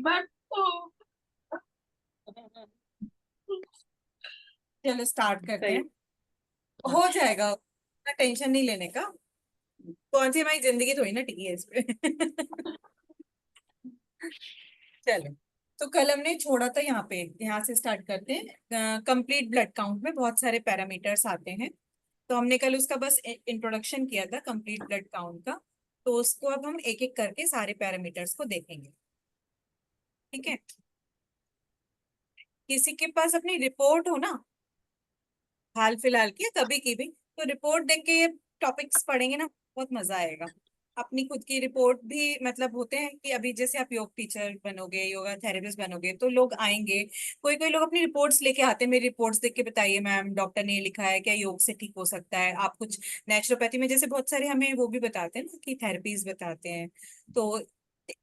But चलो start करते सही। हैं। हाँ। हो जाएगा, इतना टेंशन नहीं लेने का। कौन सी हमारी जिंदगी थोड़ी ना टिकी है इस पे। चलो, तो कल हमने छोड़ा था यहाँ पे, यहाँ से स्टार्ट करते हैं। कंप्लीट ब्लड काउंट में बहुत सारे पैरामीटर्स आते हैं, तो हमने कल उसका बस इंट्रोडक्शन किया था कंप्लीट ब्लड काउंट का। तो उसको अब हम एक एक करके सारे पैरामीटर्स को देखेंगे। ठीक है, किसी के पास अपनी रिपोर्ट हो ना, हाल फिलहाल की या कभी की भी, तो रिपोर्ट देख के ये टॉपिक्स पढ़ेंगे ना, बहुत मजा आएगा। अपनी खुद की रिपोर्ट भी मतलब होते हैं कि अभी जैसे आप योग टीचर बनोगे, योगा थेरेपिस्ट बनोगे, तो लोग आएंगे, कोई कोई लोग अपनी रिपोर्ट्स लेके आते हैं, मेरी रिपोर्ट्स देख के बताइए मैम डॉक्टर ने ये लिखा है, क्या योग से ठीक हो सकता है। आप कुछ नेचुरोपैथी में जैसे बहुत सारे हमें वो भी बताते हैं ना कि थेरेपीज बताते हैं, तो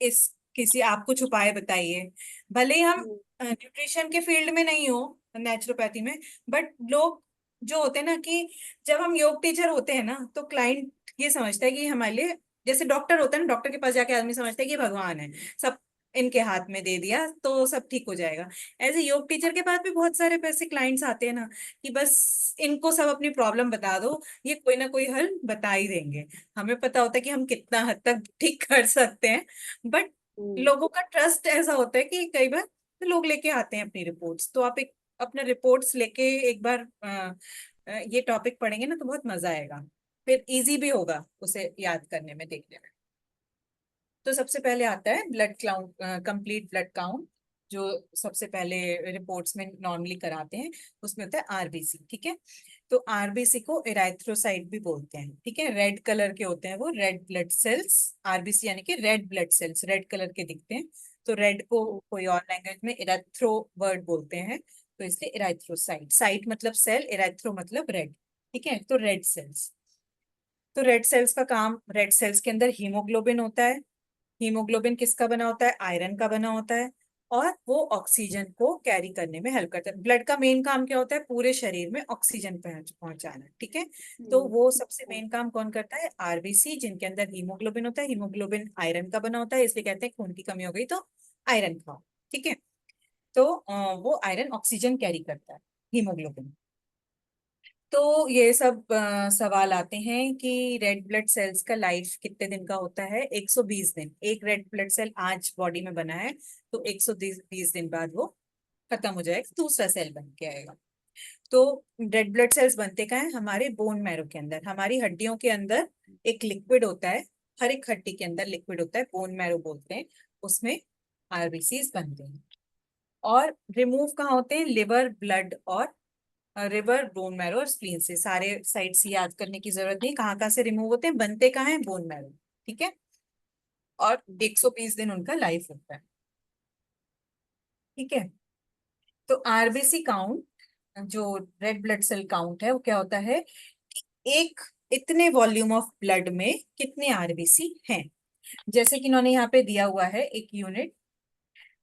इस किसी आप कुछ उपाय बताइए। भले ही हम न्यूट्रिशन के फील्ड में नहीं हो, नेचुरोपैथी में, बट लोग जो होते हैं ना कि जब हम योग टीचर होते हैं ना, तो क्लाइंट ये समझता है कि हमारे लिए, जैसे डॉक्टर होता है ना, डॉक्टर के पास जाके आदमी समझता है कि भगवान है, सब इनके हाथ में दे दिया तो सब ठीक हो जाएगा। ऐसे योग टीचर के पास भी बहुत सारे पैसे क्लाइंट्स आते हैं ना, कि बस इनको सब अपनी प्रॉब्लम बता दो, ये कोई ना कोई हल बता ही देंगे। हमें पता होता है कि हम कितना हद तक ठीक कर सकते हैं, बट लोगों का ट्रस्ट ऐसा होता है कि कई बार तो लोग लेके आते हैं अपनी रिपोर्ट्स। तो आप एक अपने रिपोर्ट्स लेके एक बार ये टॉपिक पढ़ेंगे ना, तो बहुत मजा आएगा, फिर इजी भी होगा उसे याद करने में, देखने में। तो सबसे पहले आता है blood count, complete blood count, जो सबसे पहले रिपोर्ट्स में नॉर्मली कराते हैं, उसमें होता है आरबीसी। ठीक है, तो आरबीसी को इराइथ्रोसाइट भी बोलते हैं। ठीक है, रेड कलर के होते हैं वो, रेड ब्लड सेल्स। आरबीसी यानी कि red blood sales, red colour के दिखते हैं, तो रेड को कोई और लैंग्वेज में इराथ्रो वर्ड बोलते हैं, तो इसलिए इराइथ्रोसाइट। साइट मतलब सेल, इराइथ्रो मतलब रेड। ठीक है, तो रेड सेल्स। तो रेड सेल्स का काम, रेड सेल्स के अंदर हीमोग्लोबिन होता है। हीमोग्लोबिन किसका बना होता है? आयरन का बना होता है, और वो ऑक्सीजन को कैरी करने में हेल्प करता है। ब्लड का मेन काम क्या होता है? पूरे शरीर में ऑक्सीजन पहुंचाना। ठीक है, तो वो सबसे मेन काम कौन करता है? आरबीसी, जिनके अंदर हीमोग्लोबिन होता है। हीमोग्लोबिन आयरन का बना होता है, इसलिए कहते हैं खून की कमी हो गई तो आयरन खाओ। ठीक है, तो वो आयरन ऑक्सीजन कैरी करता है, हीमोग्लोबिन। तो ये सब सवाल आते हैं कि रेड ब्लड सेल्स का लाइफ कितने दिन का होता है? 120 दिन। एक रेड ब्लड सेल आज बॉडी में बना है, तो 120 दिन बाद वो खत्म हो जाएगा, दूसरा सेल बन के आएगा। तो रेड ब्लड सेल्स बनते कहाँ है? हमारे बोन मैरो के अंदर, हमारी हड्डियों के अंदर एक लिक्विड होता है। हर एक हड्डी के अंदर लिक्विड होता है, बोन मैरो बोलते हैं, उसमें आरबीसीज बनते हैं। और रिमूव कहाँ होते हैं? लिवर, ब्लड और रिवर, बोन मैरो और स्प्लीन से। सारे साइट्स याद करने की जरूरत नहीं, कहाँ कहाँ से रिमूव होते हैं, बनते कहाँ है? Bone marrow. ठीक है, और 120 दिन उनका लाइफ होता है। ठीक है, तो आरबीसी काउंट, जो रेड ब्लड सेल काउंट है, वो क्या होता है कि एक इतने वॉल्यूम ऑफ ब्लड में कितने आरबीसी हैं। जैसे कि इन्होंने यहाँ पे दिया हुआ है एक यूनिट,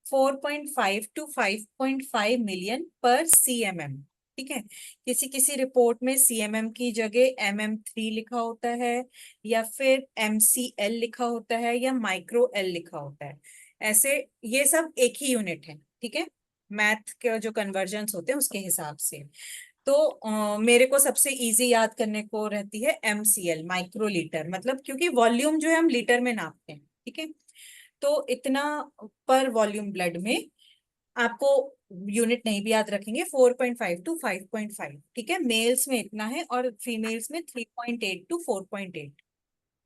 4.5 to 5.5 मिलियन पर सीएमएम। ठीक है, किसी किसी रिपोर्ट में सीएमएम की जगह MM3 लिखा होता है, या फिर MCL लिखा होता है, या माइक्रो एल लिखा होता है। ऐसे ये सब एक ही यूनिट है। ठीक है, मैथ के जो कन्वर्जन्स होते हैं उसके हिसाब से। तो मेरे को सबसे इजी याद करने को रहती है MCL, माइक्रो लीटर, मतलब क्योंकि वॉल्यूम जो है हम लीटर में नापते हैं। ठीक है, तो इतना पर वॉल्यूम ब्लड में, आपको यूनिट नहीं भी याद रखेंगे, 4.5 to 5.5। ठीक है, मेल्स में इतना है और फीमेल्स में 3.8 to 4.8।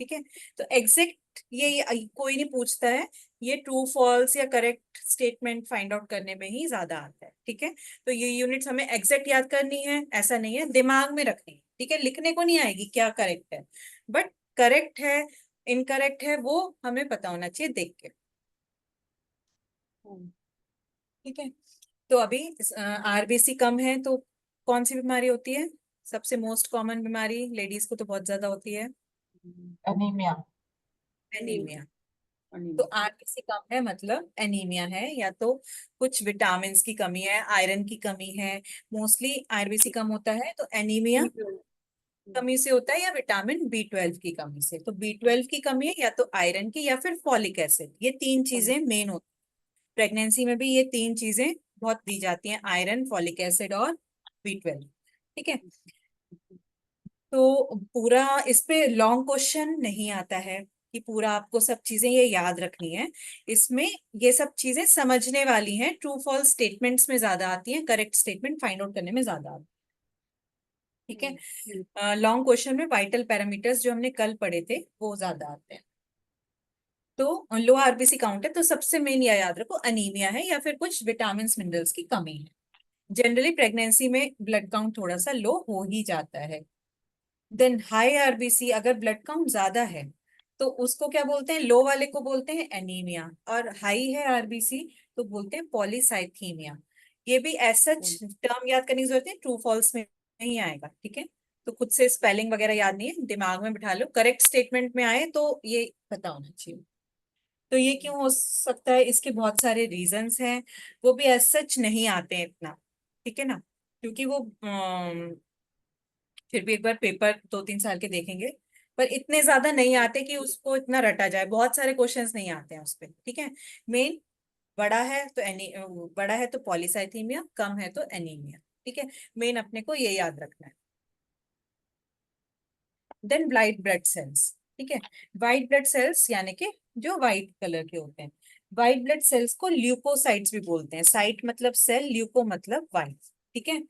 ठीक है, तो एग्जैक्ट ये कोई नहीं पूछता है, ये ट्रू फॉल्स या करेक्ट स्टेटमेंट फाइंड आउट करने में ही ज्यादा आता है। ठीक है, तो ये यूनिट्स हमें एग्जैक्ट याद करनी है ऐसा नहीं है, दिमाग में रखनी है। ठीक है, लिखने को नहीं आएगी क्या करेक्ट है, बट करेक्ट है इनकरेक्ट है वो हमें पता होना चाहिए देख के। ठीक है, तो अभी आरबीसी कम है तो कौन सी बीमारी होती है? सबसे मोस्ट कॉमन बीमारी लेडीज को तो बहुत ज्यादा होती है, एनीमिया। एनीमिया। तो आरबीसी कम है मतलब एनीमिया है, या तो कुछ विटामिन की कमी है, आयरन की कमी है। मोस्टली आरबीसी कम होता है तो एनीमिया कमी से होता है, या विटामिन B12 की कमी से। तो B12 की कमी है, या तो आयरन की, या फिर फॉलिक एसिड, ये तीन चीजें मेन होती प्रेगनेंसी में भी ये तीन चीजें बहुत दी जाती हैं, आयरन, फॉलिक एसिड और B12। ठीक है, तो पूरा इस पे लॉन्ग क्वेश्चन नहीं आता है कि पूरा आपको सब चीजें ये याद रखनी है। इसमें ये सब चीजें समझने वाली हैं, ट्रू फॉल्स स्टेटमेंट्स में ज्यादा आती हैं, करेक्ट स्टेटमेंट फाइंड आउट करने में ज्यादा आती है। ठीक है, लॉन्ग क्वेश्चन में वाइटल पैरामीटर्स जो हमने कल पढ़े थे वो ज्यादा आते हैं। तो लो आरबीसी काउंट है तो सबसे मेन या याद रखो अनीमिया है या फिर कुछ विटामिन मिनरल्स की कमी है। जनरली प्रेगनेंसी में ब्लड काउंट थोड़ा सा लो हो ही जाता है। देन हाई आरबीसी, अगर ब्लड काउंट ज्यादा है तो उसको क्या बोलते हैं, लो वाले को बोलते हैं एनीमिया, और हाई है आरबीसी तो बोलते हैं पॉलीसाइथीमिया। ये भी ऐसा टर्म याद करने की जरूरत है, ट्रू फॉल्स में नहीं आएगा। ठीक है, तो खुद से स्पेलिंग वगैरह याद नहीं है, दिमाग में बिठा लो, करेक्ट स्टेटमेंट में आए तो ये पता होना चाहिए। तो ये क्यों हो सकता है, इसके बहुत सारे रीजंस हैं, वो भी एज सच नहीं आते हैं इतना। ठीक है ना, क्योंकि वो फिर भी एक बार पेपर 2-3 साल के देखेंगे, पर इतने ज्यादा नहीं आते कि उसको इतना रटा जाए, बहुत सारे क्वेश्चंस नहीं आते हैं उस पे। ठीक है, मेन बड़ा है तो बड़ा है तो पॉलीसाइथीमिया, कम है तो एनीमिया। ठीक है, मेन अपने को ये याद रखना है। Then white blood cells. ठीक है, व्हाइट ब्लड सेल्स यानी कि जो व्हाइट कलर के होते हैं, व्हाइट ब्लड सेल्स को ल्यूकोसाइट्स भी बोलते हैं। साइट मतलब सेल, ल्यूको मतलब व्हाइट। ठीक है,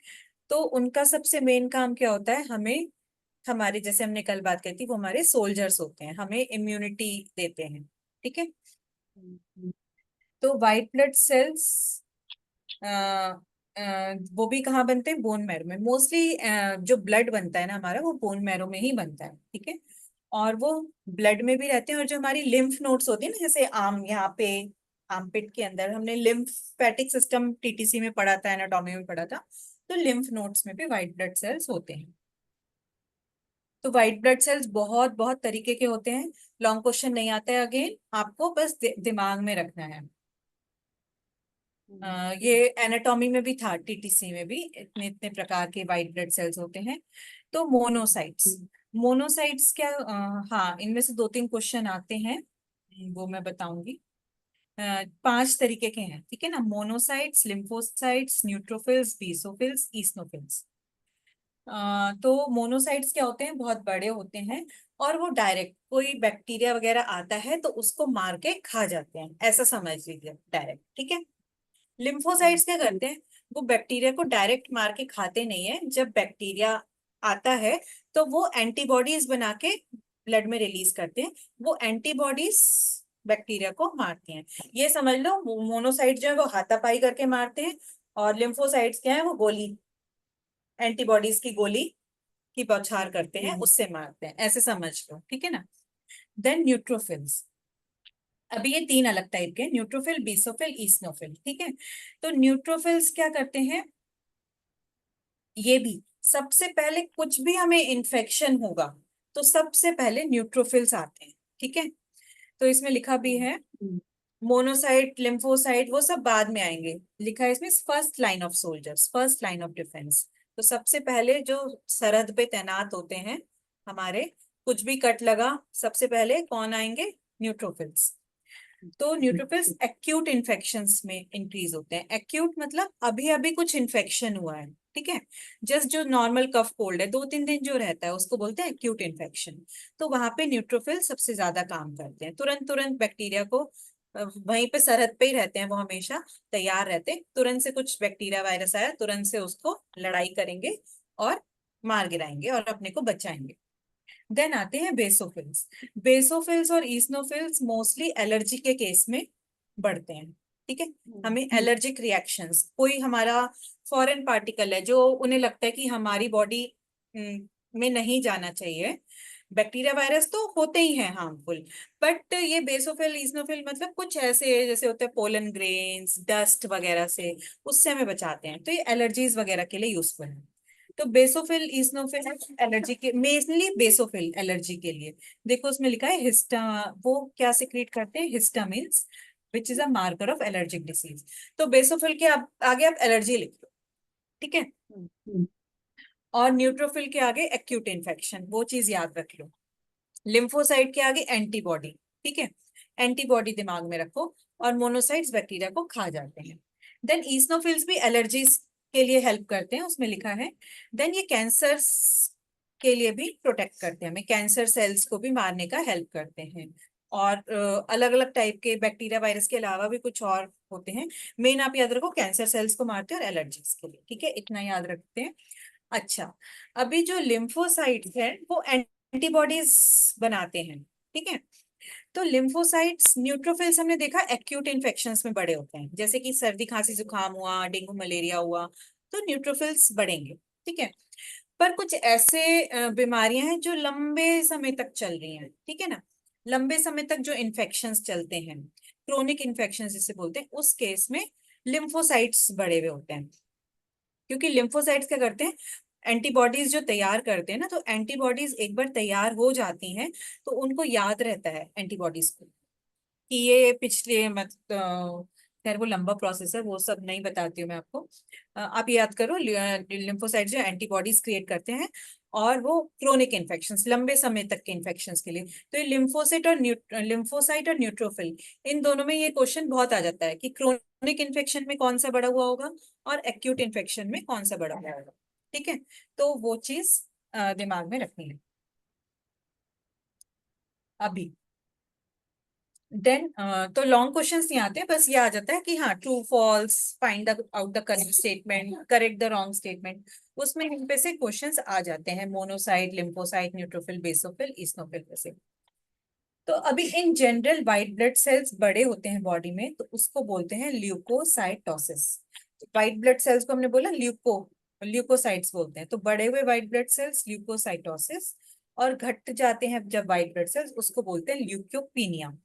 तो उनका सबसे मेन काम क्या होता है, हमें हमारे जैसे हमने कल बात करी थी, वो हमारे सोल्जर्स होते हैं, हमें इम्यूनिटी देते हैं। ठीक है, तो व्हाइट ब्लड सेल्स वो भी कहाँ बनते हैं, बोन मैरो में मोस्टली। जो ब्लड बनता है ना हमारा, वो बोन मैरो में ही बनता है। ठीक है, और वो ब्लड में भी रहते हैं, और जो हमारी लिम्फ नोड्स होती है ना, जैसे आम यहाँ पे आर्मपिट के अंदर हमने लिम्फेटिक सिस्टम टीटीसी में पढ़ा था, एनाटॉमी में पढ़ा था, तो लिम्फ नोड्स में भी व्हाइट ब्लड सेल्स होते हैं। तो व्हाइट ब्लड सेल्स बहुत बहुत तरीके के होते हैं, लॉन्ग क्वेश्चन नहीं आता है, अगेन आपको बस दिमाग में रखना है। ये एनाटॉमी में भी था, टीटीसी में भी इतने इतने प्रकार के व्हाइट ब्लड सेल्स होते हैं। तो मोनोसाइट्स, मोनोसाइट्स क्या, हाँ इनमें से 2-3 क्वेश्चन आते हैं, वो मैं बताऊंगी। 5 तरीके के हैं। ठीक है ना, मोनोसाइट्स, लिम्फोसाइट्स, न्यूट्रोफिल्स, बेसोफिल्स, ईसनोफिल्स। तो मोनोसाइट्स क्या होते हैं, बहुत बड़े होते हैं, और वो डायरेक्ट कोई बैक्टीरिया वगैरह आता है तो उसको मार के खा जाते हैं, ऐसा समझ लीजिए डायरेक्ट। ठीक है, लिम्फोसाइट्स क्या करते हैं, वो बैक्टीरिया को डायरेक्ट मार के खाते नहीं है, जब बैक्टीरिया आता है तो वो एंटीबॉडीज बना के ब्लड में रिलीज करते हैं, वो एंटीबॉडीज बैक्टीरिया को मारती हैं। ये समझ लो, मोनोसाइट जो है वो हाथापाई करके मारते हैं, और लिम्फोसाइट्स क्या है, वो गोली, एंटीबॉडीज की गोली की बौछार करते हैं, उससे मारते हैं, ऐसे समझ लो। ठीक है ना, देन न्यूट्रोफिल्स। अभी ये 3 अलग टाइप के, न्यूट्रोफिल, बेसोफिल, ईसनोफिल। ठीक है, तो न्यूट्रोफिल्स क्या करते हैं, ये भी सबसे पहले कुछ भी हमें इन्फेक्शन होगा तो सबसे पहले न्यूट्रोफिल्स आते हैं। ठीक है, तो इसमें लिखा भी है, मोनोसाइट, लिम्फोसाइट वो सब बाद में आएंगे, लिखा है इसमें first line of soldiers, first line of defence. तो सबसे पहले जो सरहद पे तैनात होते हैं हमारे, कुछ भी कट लगा सबसे पहले कौन आएंगे, न्यूट्रोफिल्स। तो न्यूट्रोफिल्स एक्यूट इन्फेक्शंस में इंक्रीज होते हैं। एक्यूट मतलब अभी अभी कुछ इन्फेक्शन हुआ है। ठीक है, जस्ट जो नॉर्मल कफ कोल्ड है 2-3 दिन जो रहता है उसको बोलते हैं एक्यूट इन्फेक्शन। तो वहां पे न्यूट्रोफिल सबसे ज्यादा काम करते हैं, तुरंत तुरंत बैक्टीरिया को वहीं पे सरहद पे ही रहते हैं, वो हमेशा तैयार रहते हैं, तुरंत से कुछ बैक्टीरिया वायरस आया तुरंत से उसको लड़ाई करेंगे और मार गिराएंगे और अपने को बचाएंगे। देन आते हैं बेसोफिल्स। बेसोफिल्स और ईसनोफिल्स मोस्टली एलर्जी के केस में बढ़ते हैं। ठीक है, हमें एलर्जिक रिएक्शंस, कोई हमारा फॉरेन पार्टिकल है जो उन्हें लगता है कि हमारी बॉडी में नहीं जाना चाहिए, बैक्टीरिया वायरस तो होते ही हैं हार्मफुल, बट ये बेसोफिल ईसनोफिल मतलब कुछ ऐसे जैसे होते हैं पोलन ग्रेन्स, डस्ट वगैरह से, उससे हमें बचाते हैं, तो ये एलर्जीज वगैरह के लिए यूजफुल है। तो बेसोफिल इस्नोफिल एलर्जी के, मेनली बेसोफिल एलर्जी के लिए। देखो उसमें लिखा है हिस्टा, वो क्या सिक्रीट करते हैं, histamines, which is a marker of allergic disease. तो बेसोफिल के आगे आप एलर्जी लिख लो। ठीक है, और न्यूट्रोफिल के आगे एक्यूट इन्फेक्शन, वो चीज याद रख लो। लिम्फोसाइट के आगे एंटीबॉडी। ठीक है, एंटीबॉडी दिमाग में रखो। और मोनोसाइट्स बैक्टीरिया को खा जाते हैं। देन ईस्नोफिल्स भी एलर्जीज के लिए हेल्प करते हैं, उसमें लिखा है। देन ये कैंसर्स के लिए भी प्रोटेक्ट करते हैं, हमें कैंसर सेल्स को भी मारने का हेल्प करते हैं। और अलग अलग टाइप के बैक्टीरिया वायरस के अलावा भी कुछ और होते हैं। मेन आप याद रखो कैंसर सेल्स को मारते हैं और एलर्जीज के लिए, ठीक है, इतना याद रखते हैं। अच्छा, अभी जो लिम्फोसाइट्स हैं वो एंटीबॉडीज बनाते हैं, ठीक है। तो लिम्फोसाइट्स, न्यूट्रोफिल्स हमने देखा एक्यूट इन्फेक्शंस में बड़े होते हैं, जैसे कि सर्दी खांसी जुकाम हुआ, डेंगू मलेरिया हुआ, तो न्यूट्रोफिल्स बढ़ेंगे, ठीक है। पर कुछ ऐसे बीमारियां हैं जो लंबे समय तक चल रही हैं, ठीक है ना। लंबे समय तक जो इन्फेक्शंस चलते हैं, क्रोनिक इन्फेक्शंस जिसे बोलते हैं, उस केस में लिम्फोसाइट्स बढ़े हुए होते हैं। क्योंकि लिम्फोसाइट्स क्या करते हैं, एंटीबॉडीज जो तैयार करते हैं ना, तो एंटीबॉडीज एक बार तैयार हो जाती हैं तो उनको याद रहता है एंटीबॉडीज को कि ये पिछले खैर वो लंबा प्रोसेस है, वो सब नहीं बताती हूँ मैं आपको। आप याद करो, लिम्फोसाइट जो एंटीबॉडीज क्रिएट करते हैं और वो क्रोनिक इन्फेक्शंस, लंबे समय तक के इन्फेक्शंस के लिए। तो ये लिम्फोसाइट और न्यूट्रोफिल, इन दोनों में ये क्वेश्चन बहुत आ जाता है कि क्रोनिक इन्फेक्शन में कौन सा बड़ा हुआ होगा और एक्यूट इन्फेक्शन में कौन सा बड़ा हुआ होगा, ठीक है। तो वो चीज दिमाग में रखनी है अभी। देन तो लॉन्ग क्वेश्चंस नहीं आते, बस ये आ जाता है कि हाँ, true false, find out the correct statement, correct the wrong statement. उसमें इन पे से क्वेश्चंस आ जाते हैं, monocyte, lymphocyte, neutrophil, basophil, eosinophil पे से। तो अभी इन जनरल व्हाइट ब्लड सेल्स बड़े होते हैं बॉडी में, तो उसको बोलते हैं ल्यूकोसाइटोसिस। व्हाइट ब्लड सेल्स को हमने बोला ल्यूकोसाइट्स बोलते हैं, तो बड़े हुए व्हाइट ब्लड सेल्स ल्यूकोसाइटोसिस, और घट जाते हैं जब व्हाइट ब्लड सेल्स, उसको बोलते हैं ल्यूकोपीनिया।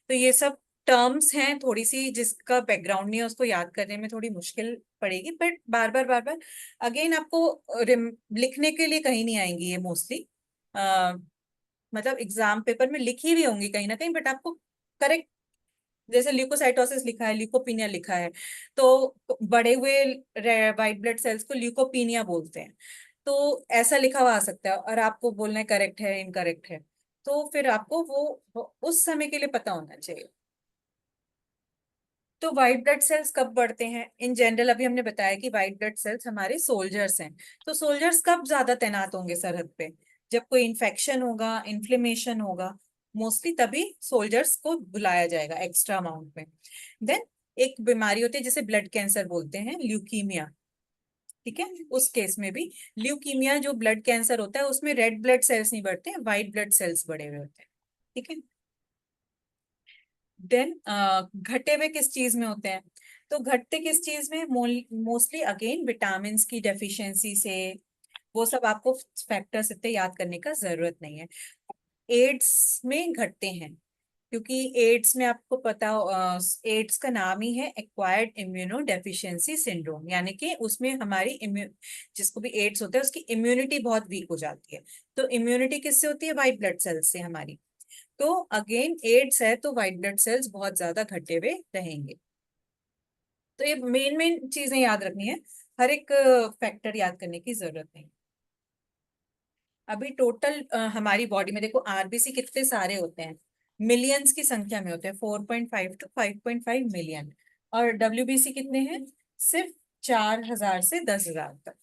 तो ये सब टर्म्स हैं, थोड़ी सी जिसका बैकग्राउंड नहीं है उसको याद करने में थोड़ी मुश्किल पड़ेगी, बट बार बार अगेन आपको लिखने के लिए कहीं नहीं आएंगी ये मोस्टली। मतलब एग्जाम पेपर में लिखी भी होंगी कहीं ना कहीं, बट आपको करेक्ट, जैसे ल्यूकोसाइटोसिस लिखा है, ल्यूकोपीनिया लिखा है, तो बड़े हुए व्हाइट ब्लड सेल्स को ल्यूकोपीनिया बोलते हैं। तो ऐसा लिखा हुआ आ सकता है और आपको बोलना है करेक्ट है इनकरेक्ट है, तो फिर आपको वो उस समय के लिए पता होना चाहिए। तो व्हाइट ब्लड सेल्स कब बढ़ते हैं इन जनरल, अभी हमने बताया कि व्हाइट ब्लड सेल्स हमारे सोल्जर्स हैं। तो सोल्जर्स कब ज्यादा तैनात होंगे सरहद पे, जब कोई इन्फेक्शन होगा, इन्फ्लेमेशन होगा, मोस्टली तभी सोल्जर्स को बुलाया जाएगा एक्स्ट्रा अमाउंट में। देन एक बीमारी होती है जिसे ब्लड कैंसर बोलते हैं, ल्यूकीमिया, ठीक है। उस केस में भी ल्यूकीमिया जो ब्लड कैंसर होता है, उसमें रेड ब्लड सेल्स नहीं बढ़ते हैं, व्हाइट ब्लड सेल्स बढ़े हुए होते हैं, ठीक है। देन घटे हुए किस चीज में होते हैं, तो घटते किस चीज में, मोस्टली अगेन विटामिन की डेफिशिएंसी से। वो सब आपको फैक्टर्स इतने याद करने का जरूरत नहीं है। एड्स में घटते हैं, क्योंकि एड्स में आपको पता, एड्स का नाम ही है एक्वायर्ड इम्यूनो डेफिशिएंसी सिंड्रोम, यानी कि उसमें हमारी जिसको भी एड्स होता है उसकी इम्यूनिटी बहुत वीक हो जाती है। तो इम्यूनिटी किससे होती है, व्हाइट ब्लड सेल्स से हमारी। तो अगेन एड्स है तो व्हाइट ब्लड सेल्स बहुत ज्यादा घटे हुए रहेंगे। तो ये मेन मेन चीजें याद रखनी है, हर एक फैक्टर याद करने की जरूरत नहीं। अभी टोटल हमारी बॉडी में देखो आरबीसी कितने सारे होते हैं, मिलियंस की संख्या में होते हैं, 4.5 to 5.5 मिलियन। और डब्ल्यूबीसी कितने हैं, सिर्फ 4,000 से 10,000 तक।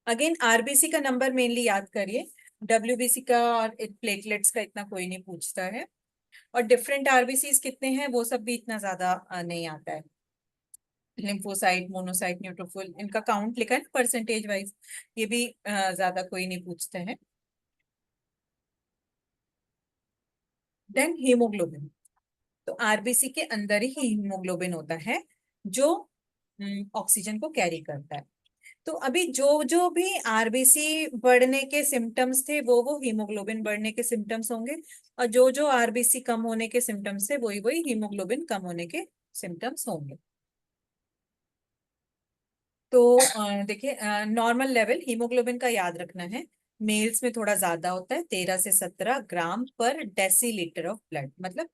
अगेन आरबीसी का नंबर मेनली याद करिए, डब्ल्यूबीसी का और प्लेटलेट्स का इतना कोई नहीं पूछता है। और डिफरेंट आरबीसीज कितने हैं वो सब भी इतना ज्यादा नहीं आता है। लिम्फोसाइट, मोनोसाइट, न्यूट्रोफिल, इनका काउंट लिखा है परसेंटेज वाइज, ये भी ज्यादा कोई नहीं पूछते हैं। देन हीमोग्लोबिन, तो आरबीसी के अंदर ही हीमोग्लोबिन होता है जो ऑक्सीजन को कैरी करता है। तो अभी जो जो भी आरबीसी बढ़ने के सिम्टम्स थे वो हीमोग्लोबिन बढ़ने के सिम्टम्स होंगे, और जो जो आरबीसी कम होने के सिम्टम्स थे वही हीमोग्लोबिन कम होने के सिम्टम्स होंगे। तो देखिए, नॉर्मल लेवल हीमोग्लोबिन का याद रखना है, मेल्स में थोड़ा ज्यादा होता है, 13 से 17 ग्राम पर डेसीलीटर ऑफ ब्लड। मतलब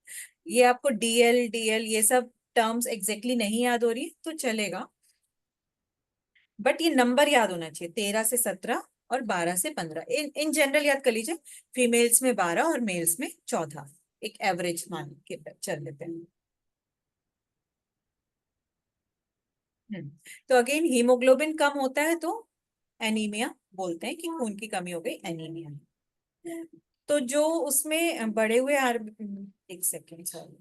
ये आपको डीएल डीएल ये सब टर्म्स एग्जैक्टली नहीं याद हो रही तो चलेगा, बट ये नंबर याद होना चाहिए, 13 से 17 और 12 से 15, इन इन जनरल याद कर लीजिए, फीमेल्स में 12 और मेल्स में 14। एक एवरेज मान के चल लेते हैं। तो अगेन हीमोग्लोबिन कम होता है तो एनीमिया बोलते हैं कि खून की कमी हो गई, एनीमिया। तो जो उसमें बढ़े हुए एक सेकेंड सॉरी,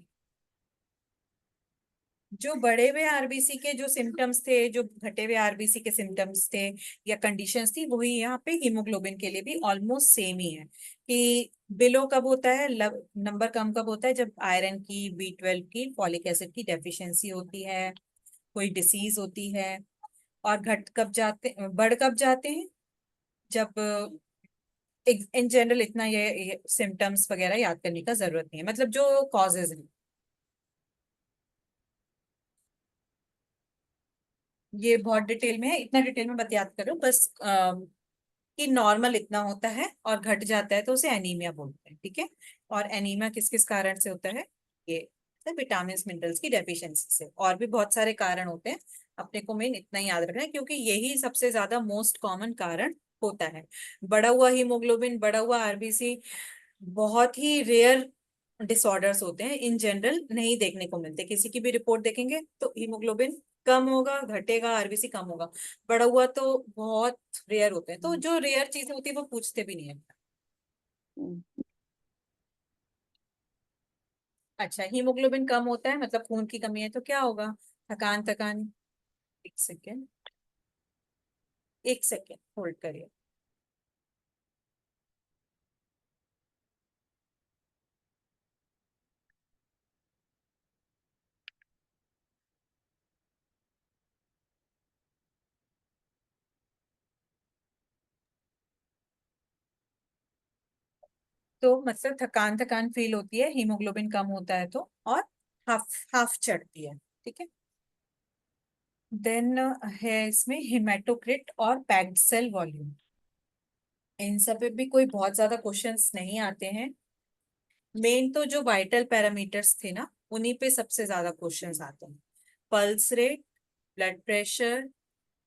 जो बढ़े हुए आरबीसी के जो सिम्टम्स थे, जो घटे हुए आरबीसी के सिम्टम्स थे या कंडीशंस थी, वही यहाँ पे हीमोग्लोबिन के लिए भी ऑलमोस्ट सेम ही है कि बिलो कब होता है, नंबर कम कब होता है, जब आयरन की, B12 की, फॉलिक एसिड की डेफिशिएंसी होती है, कोई डिसीज होती है। और घट कब जाते, बढ़ कब जाते हैं, जब इन जनरल इतना ये सिम्टम्स वगैरह याद करने का जरूरत नहीं है, मतलब जो कॉजेज हैं। ये बहुत डिटेल में है, इतना डिटेल में मत याद करो, बस कि नॉर्मल इतना होता है और घट जाता है तो उसे एनीमिया बोलते हैं, ठीक है। और एनीमिया किस किस कारण से होता है, ये विटामिन मिनरल्स की डेफिशिएंसी से, और भी बहुत सारे कारण होते हैं। अपने को मेन इतना ही याद रखना है क्योंकि यही सबसे ज्यादा मोस्ट कॉमन कारण होता है। बढ़ा हुआ हीमोग्लोबिन, बढ़ा हुआ आरबीसी बहुत ही रेयर डिसऑर्डर्स होते हैं, इन जनरल नहीं देखने को मिलते। किसी की भी रिपोर्ट देखेंगे तो हीमोग्लोबिन कम होगा, घटेगा, आरबीसी कम होगा, बढ़ा हुआ तो बहुत रेयर होते हैं। तो जो रेयर चीजें होती है वो पूछते भी नहीं है। अच्छा, हीमोग्लोबिन कम होता है मतलब खून की कमी है तो क्या होगा, थकान थकान। एक सेकेंड, एक सेकेंड होल्ड करिए। तो मतलब थकान थकान फील होती है, हीमोग्लोबिन कम होता है तो, और हाफ हाफ चढ़ती है, ठीक है। देन है इसमें हेमाटोक्रिट और पैक्ड सेल वॉल्यूम। इन सब पे भी कोई बहुत ज्यादा क्वेश्चंस नहीं आते हैं। मेन तो जो वाइटल पैरामीटर्स थे ना, उन्हीं पे सबसे ज्यादा क्वेश्चंस आते हैं। Pulse rate, blood pressure,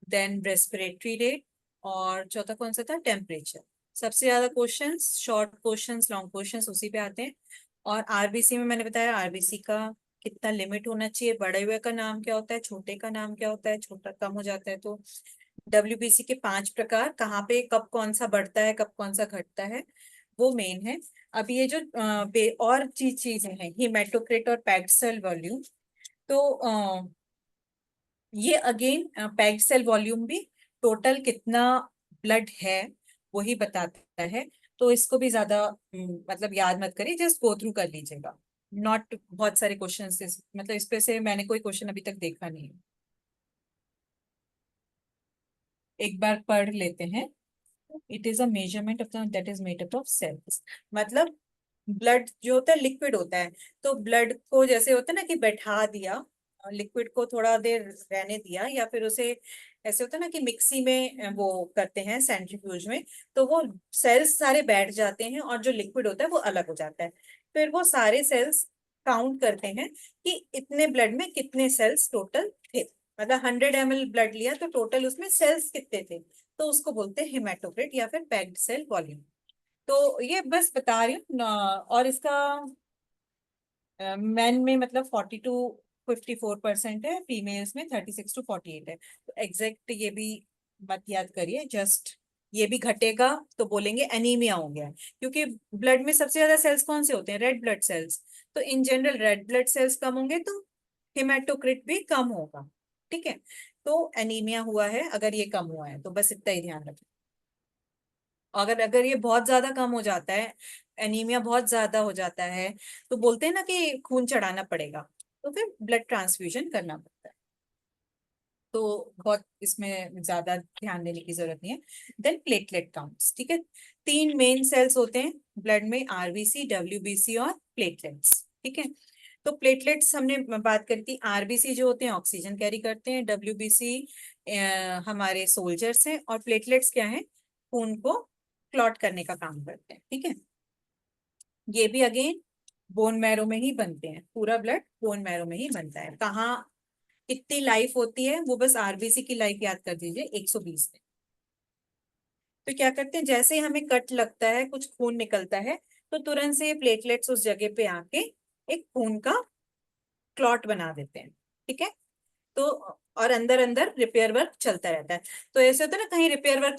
then respiratory rate, और चौथा कौन सा था, टेम्परेचर। सबसे ज्यादा questions, short questions, long questions उसी पे आते हैं। और आरबीसी में मैंने बताया आरबीसी का कितना लिमिट होना चाहिए, बड़े हुए का नाम क्या होता है, छोटे का नाम क्या होता है, छोटा कम हो जाता है तो। डब्ल्यूबीसी के 5 प्रकार, कहाँ पे कब कौन सा बढ़ता है, कब कौन सा घटता है, वो मेन है। अब ये जो और चीजें हैं, हेमाटोक्रिट और पैक्ड सेल वॉल्यूम, तो ये अगेन पैक्ड सेल वॉल्यूम भी टोटल कितना ब्लड है वही बताता है। तो इसको भी ज्यादा मतलब याद मत करिए, जस्ट गो थ्रू कर लीजिएगा। नॉट बहुत सारे क्वेश्चन, मतलब इस पे से मैंने कोई क्वेश्चन अभी तक देखा नहीं है। एक बार पढ़ लेते हैं। It is a measurement of the that is made up of cells. मतलब ब्लड जो होता है लिक्विड होता है, तो ब्लड को जैसे होता है ना कि बैठा दिया, लिक्विड को थोड़ा देर रहने दिया, या फिर उसे ऐसे होता है ना कि मिक्सी में वो करते हैं सेंट्रीफ्यूज में, तो वो सेल्स सारे बैठ जाते हैं और जो लिक्विड होता है वो अलग हो जाता है। फिर वो सारे सेल्स काउंट करते हैं कि इतने ब्लड में कितने सेल्स टोटल थे। मतलब 100 ml ब्लड लिया तो टोटल उसमें सेल्स कितने थे, तो उसको बोलते हैं हेमाटोक्रिट या फिर पैक्ड सेल वॉल्यूम। तो ये बस बता रही हूँ और इसका मेन में मतलब 42-54% है, फीमेल्स में 36-48 है। तो एग्जैक्ट ये भी मत याद करिए, जस्ट ये भी घटेगा तो बोलेंगे एनीमिया हो गया है। क्योंकि ब्लड में सबसे ज्यादा सेल्स कौन से होते हैं, रेड ब्लड सेल्स। तो in general red blood cells कम होंगे तो हेमाटोक्रिट भी कम होगा, ठीक है। तो एनीमिया हुआ है अगर ये कम हुआ है, तो बस इतना ही ध्यान रखें। अगर अगर ये बहुत ज्यादा कम हो जाता है, एनीमिया बहुत ज्यादा हो जाता है, तो बोलते हैं ना कि खून चढ़ाना पड़ेगा, तो फिर ब्लड ट्रांसफ्यूजन करना पड़ता है। तो बहुत इसमें ज्यादा ध्यान देने की जरूरत नहीं है। देन प्लेटलेट काउंट्स, ठीक है। 3 मेन सेल्स होते हैं ब्लड में, आरबीसी, डब्ल्यूबीसी और प्लेटलेट्स, ठीक है। तो प्लेटलेट्स हमने बात करी थी, आरबीसी जो होते हैं ऑक्सीजन कैरी करते हैं, डब्ल्यूबीसी हमारे सोल्जर्स हैं, और प्लेटलेट्स क्या है, खून को क्लॉट करने का काम करते हैं, ठीक है। ये भी अगेन बोन मैरो में ही बनते हैं, पूरा ब्लड बोन मैरो में ही बनता है। कहाँ कितनी लाइफ होती है, वो बस आरबीसी की लाइफ याद कर दीजिए, 120 दिन। तो क्या करते हैं, जैसे ही हमें कट लगता है, कुछ खून निकलता है, तो तुरंत से ये प्लेटलेट्स उस जगह पे आके एक खून का क्लॉट बना देते हैं, ठीक है। तो और अंदर अंदर रिपेयर वर्क चलता रहता है। तो ऐसे होता है ना, कहीं रिपेयर वर्क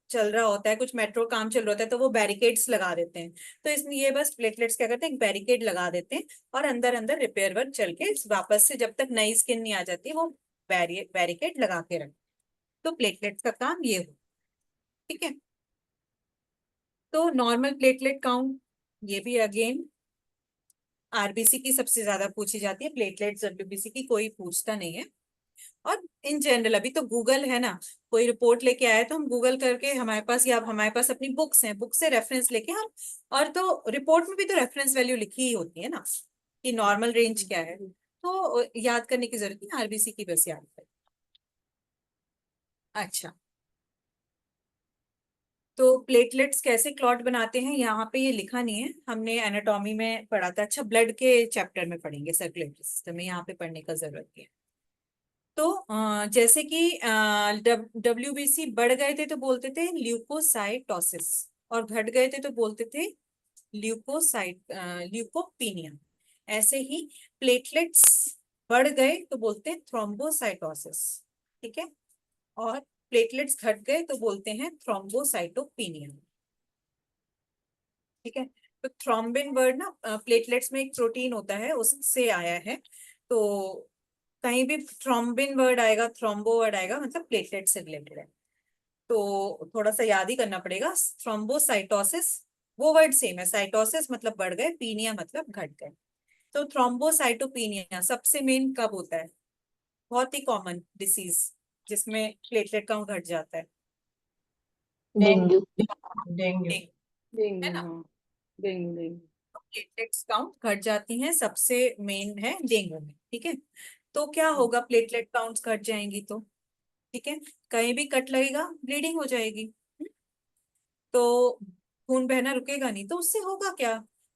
चल रहा होता है, कुछ मेट्रो काम चल रहा होता है, तो वो बैरिकेड्स लगा देते हैं। तो इसमें ये बस प्लेटलेट्स क्या करते हैं, एक बैरिकेड लगा देते हैं और अंदर अंदर रिपेयर वर्क चल के वापस से जब तक नई स्किन नहीं आ जाती वो बैरिकेड लगा के रखते। तो प्लेटलेट्स का काम ये हो, ठीक है। तो नॉर्मल प्लेटलेट काउंट, ये भी अगेन आरबीसी की सबसे ज्यादा पूछी जाती है, प्लेटलेट्स डब्ल्यूबीसी की कोई पूछता नहीं है। और इन जनरल अभी तो गूगल है ना, कोई रिपोर्ट लेके आए तो हम गूगल करके, हमारे पास या हमारे पास अपनी बुक्स हैं, बुक से रेफरेंस लेके हम, और तो रिपोर्ट में भी तो रेफरेंस वैल्यू लिखी ही होती है ना कि नॉर्मल रेंज क्या है, तो याद करने की जरूरत नहीं, आरबीसी की बस याद करें। अच्छा, तो प्लेटलेट्स कैसे क्लॉट बनाते हैं यहाँ पे ये लिखा नहीं है, हमने एनाटॉमी में पढ़ा था। अच्छा, ब्लड के चैप्टर में पढ़ेंगे, सर्कुलेटरी सिस्टम में, यहाँ पे पढ़ने का जरूरत नहीं है। तो जैसे कि डब्ल्यूबीसी बढ़ गए थे तो बोलते थे ल्यूकोसाइटोसिस, और घट गए थे तो बोलते थे ल्यूकोपीनिया। ऐसे ही प्लेटलेट्स बढ़ गए तो बोलते हैं थ्रोम्बोसाइटोसिस, ठीक है। और प्लेटलेट्स घट गए तो बोलते हैं थ्रोम्बोसाइटोपिनिया, ठीक है। तो थ्रोम्बिन वर्ड ना प्लेटलेट्स में एक प्रोटीन होता है उससे आया है। तो कहीं भी थ्रोम्बिन वर्ड आएगा, थ्रोम्बो वर्ड आएगा, मतलब प्लेटलेट से रिलेटेड है। तो थोड़ा सा याद ही करना पड़ेगा। थ्रोम्बोसाइटोसिस, वो वर्ड सेम है, साइटोसिस मतलब बढ़ गए, पीनिया मतलब घट गए। तो थ्रोम्बोसाइटोपिनिया सबसे मेन कब होता है, बहुत ही कॉमन डिसीज जिसमें प्लेटलेट काउंट घट जाता है, डेंगू। डेंगू। डेंगू। डेंगू, है डेंगू, ना। हाँ। Dengue, dengue. प्लेटलेट्स काउंट घट जाती हैं, सबसे मेन है डेंगू में, ठीक है। तो क्या हम्म, होगा, प्लेटलेट काउंट्स घट जाएंगी तो, ठीक है, कहीं भी कट लगेगा ब्लीडिंग हो जाएगी। तो खून बहना रुकेगा नहीं, तो उससे होगा क्या,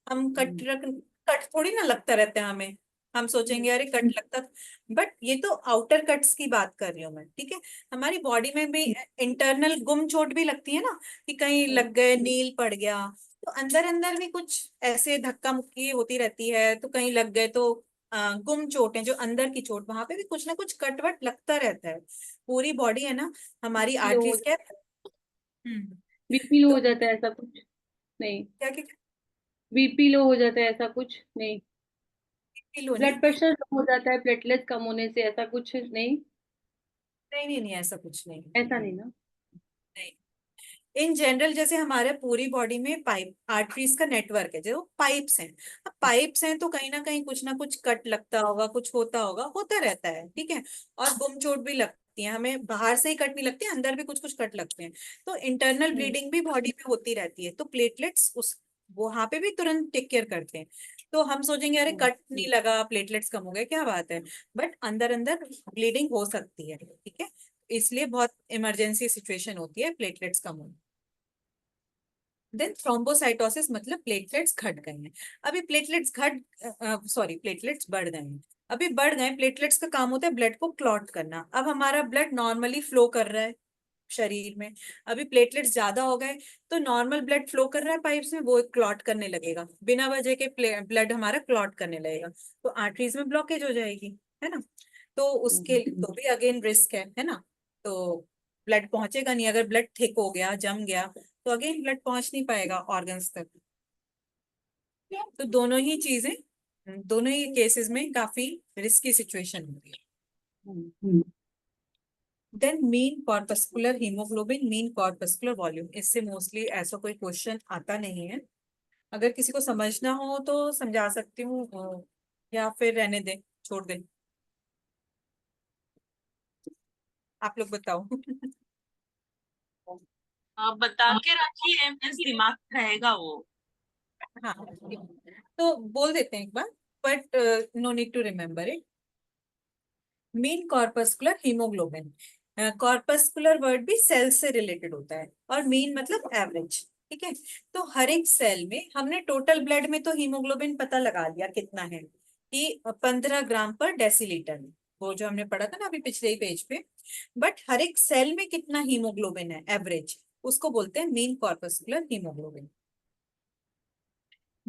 हम हम्म, कट थोड़ी ना लगता रहता है हमें, हम सोचेंगे अरे कट लगता, बट ये तो आउटर कट्स की बात कर रही हूँ मैं, ठीक है। हमारी बॉडी में भी इंटरनल गुम चोट भी लगती है ना, कि कहीं लग गए, नील पड़ गया, तो अंदर अंदर भी कुछ ऐसे धक्का मुक्की होती रहती है, तो कहीं लग गए तो गुम चोट है जो अंदर की चोट, वहां पे भी कुछ ना कुछ कटवट लगता रहता है। पूरी बॉडी है ना हमारी, लो हो आर्टरीज क्या है। बीपी लो तो हो जाता है ऐसा कुछ? नहीं। क्या क्या बीपी लो हो जाता है ऐसा कुछ? नहीं। किलो नहीं, ब्लड प्रेशर लो हो जाता है प्लेटलेट कम होने से, ऐसा कुछ? नहीं। नहीं नहीं नहीं, ऐसा कुछ नहीं। ऐसा नहीं ना? नहीं, इन जनरल जैसे हमारे पूरी बॉडी में पाइप आर्टरीज का नेटवर्क है, जो पाइप्स हैं। अब पाइप्स हैं तो कहीं ना कुछ कट लगता होगा, कुछ होता होगा, होता रहता है, ठीक है। और गुम चोट भी लगती है, हमें बाहर से ही कट नहीं लगती, अंदर भी कुछ कुछ कट लगते हैं। तो इंटरनल हम्म, ब्लीडिंग भी बॉडी में होती रहती है, तो प्लेटलेट्स उस वहां पे भी तुरंत टेक केयर करते हैं। तो हम सोचेंगे अरे हम्म, कट नहीं लगा, प्लेटलेट्स कम हो गए, क्या बात है, बट अंदर अंदर ब्लीडिंग हो सकती है, ठीक है। इसलिए बहुत इमरजेंसी सिचुएशन होती है प्लेटलेट्स कम होने। देन थ्रोम्बोसाइटोसिस मतलब प्लेटलेट्स घट गए हैं। अभी प्लेटलेट्स प्लेटलेट्स बढ़ गए हैं। अभी बढ़ गए, प्लेटलेट्स का काम होता है ब्लड को क्लॉट करना। अब हमारा ब्लड नॉर्मली फ्लो कर रहा है शरीर में, अभी प्लेटलेट्स ज्यादा हो गए, तो नॉर्मल ब्लड फ्लो कर रहा है पाइप्स में, वो क्लॉट करने लगेगा, बिना वजह के ब्लड हमारा क्लॉट करने लगेगा, तो आर्टरीज में ब्लॉकेज हो जाएगी, है ना। तो उसके तो भी अगेन रिस्क है ना। तो ब्लड पहुंचेगा नहीं, अगर ब्लड थिक हो गया, जम गया, तो अगेन ब्लड पहुंच नहीं पाएगा ऑर्गन्स तक। तो दोनों ही केसेस में काफी रिस्की सिचुएशन होती हम्म, है। Then mean corpuscular haemoglobin, mean corpuscular volume, इससे मोस्टली ऐसा कोई क्वेश्चन आता नहीं है। अगर किसी को समझना हो तो समझा सकती हूँ, या फिर रहने दे, छोड़ दे, आप लोग बताओ। आप बता के रखिए, मीन्स दिमाग में रहेगा वो। हाँ, तो बोल देते हैं एक बार, but no need to remember it. Mean corpuscular haemoglobin, corpuscular word भी सेल से रिलेटेड होता है, और मीन मतलब एवरेज, ठीक है। तो हर एक सेल में हमने टोटल ब्लड में तो हीमोग्लोबिन पता लगा लिया कितना है, कि 15 ग्राम पर डेसीलीटर, वो जो हमने पढ़ा था ना अभी पिछले ही पेज पे। बट हर एक सेल में कितना हीमोग्लोबिन है एवरेज, उसको बोलते हैं mean corpuscular haemoglobin.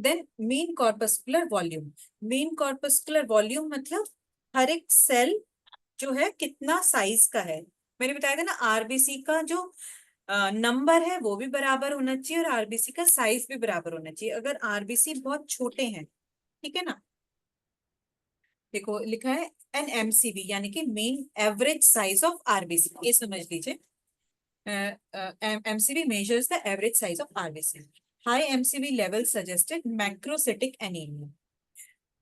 Then mean corpuscular volume, mean corpuscular volume मतलब हर एक सेल जो है कितना साइज का है। मैंने बताया था ना आरबीसी का जो नंबर है वो भी बराबर होना चाहिए और आरबीसी का साइज भी बराबर होना चाहिए। अगर आरबीसी बहुत छोटे हैं, ठीक है ना, देखो लिखा है एन एमसीवी यानी कि mean average size of RBC, ये समझ लीजिए। MCV measures the average size of RBC. High MCV level suggested macrocytic anaemia.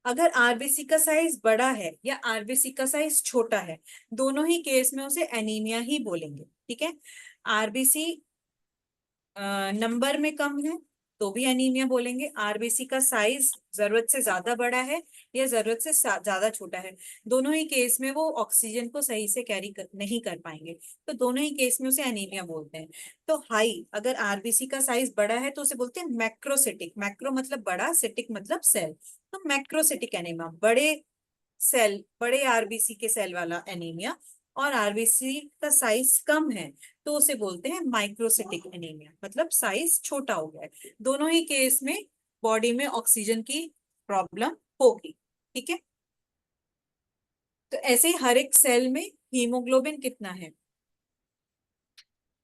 अगर आरबीसी का साइज बड़ा है या आरबीसी का साइज छोटा है, दोनों ही केस में उसे एनीमिया ही बोलेंगे, ठीक है। आरबीसी नंबर में कम है तो भी एनीमिया बोलेंगे। आरबीसी का साइज जरूरत से ज्यादा बड़ा है या जरूरत से ज्यादा छोटा है, दोनों ही केस में वो ऑक्सीजन को सही से नहीं कर पाएंगे, तो दोनों ही केस में उसे एनीमिया बोलते हैं। तो हाई, अगर आरबीसी का साइज बड़ा है तो उसे बोलते हैं मैक्रोसिटिक, मैक्रो मतलब बड़ा, सिटिक मतलब सेल, तो मैक्रोसिटिक एनीमिया बड़े सेल, बड़े आरबीसी के सेल वाला एनीमिया। और आरबीसी का साइज कम है तो उसे बोलते हैं माइक्रोसिटिक एनीमिया, मतलब साइज छोटा हो गया है। दोनों ही केस में बॉडी में ऑक्सीजन की प्रॉब्लम होगी, ठीक है। तो ऐसे ही हर एक सेल में हीमोग्लोबिन कितना है,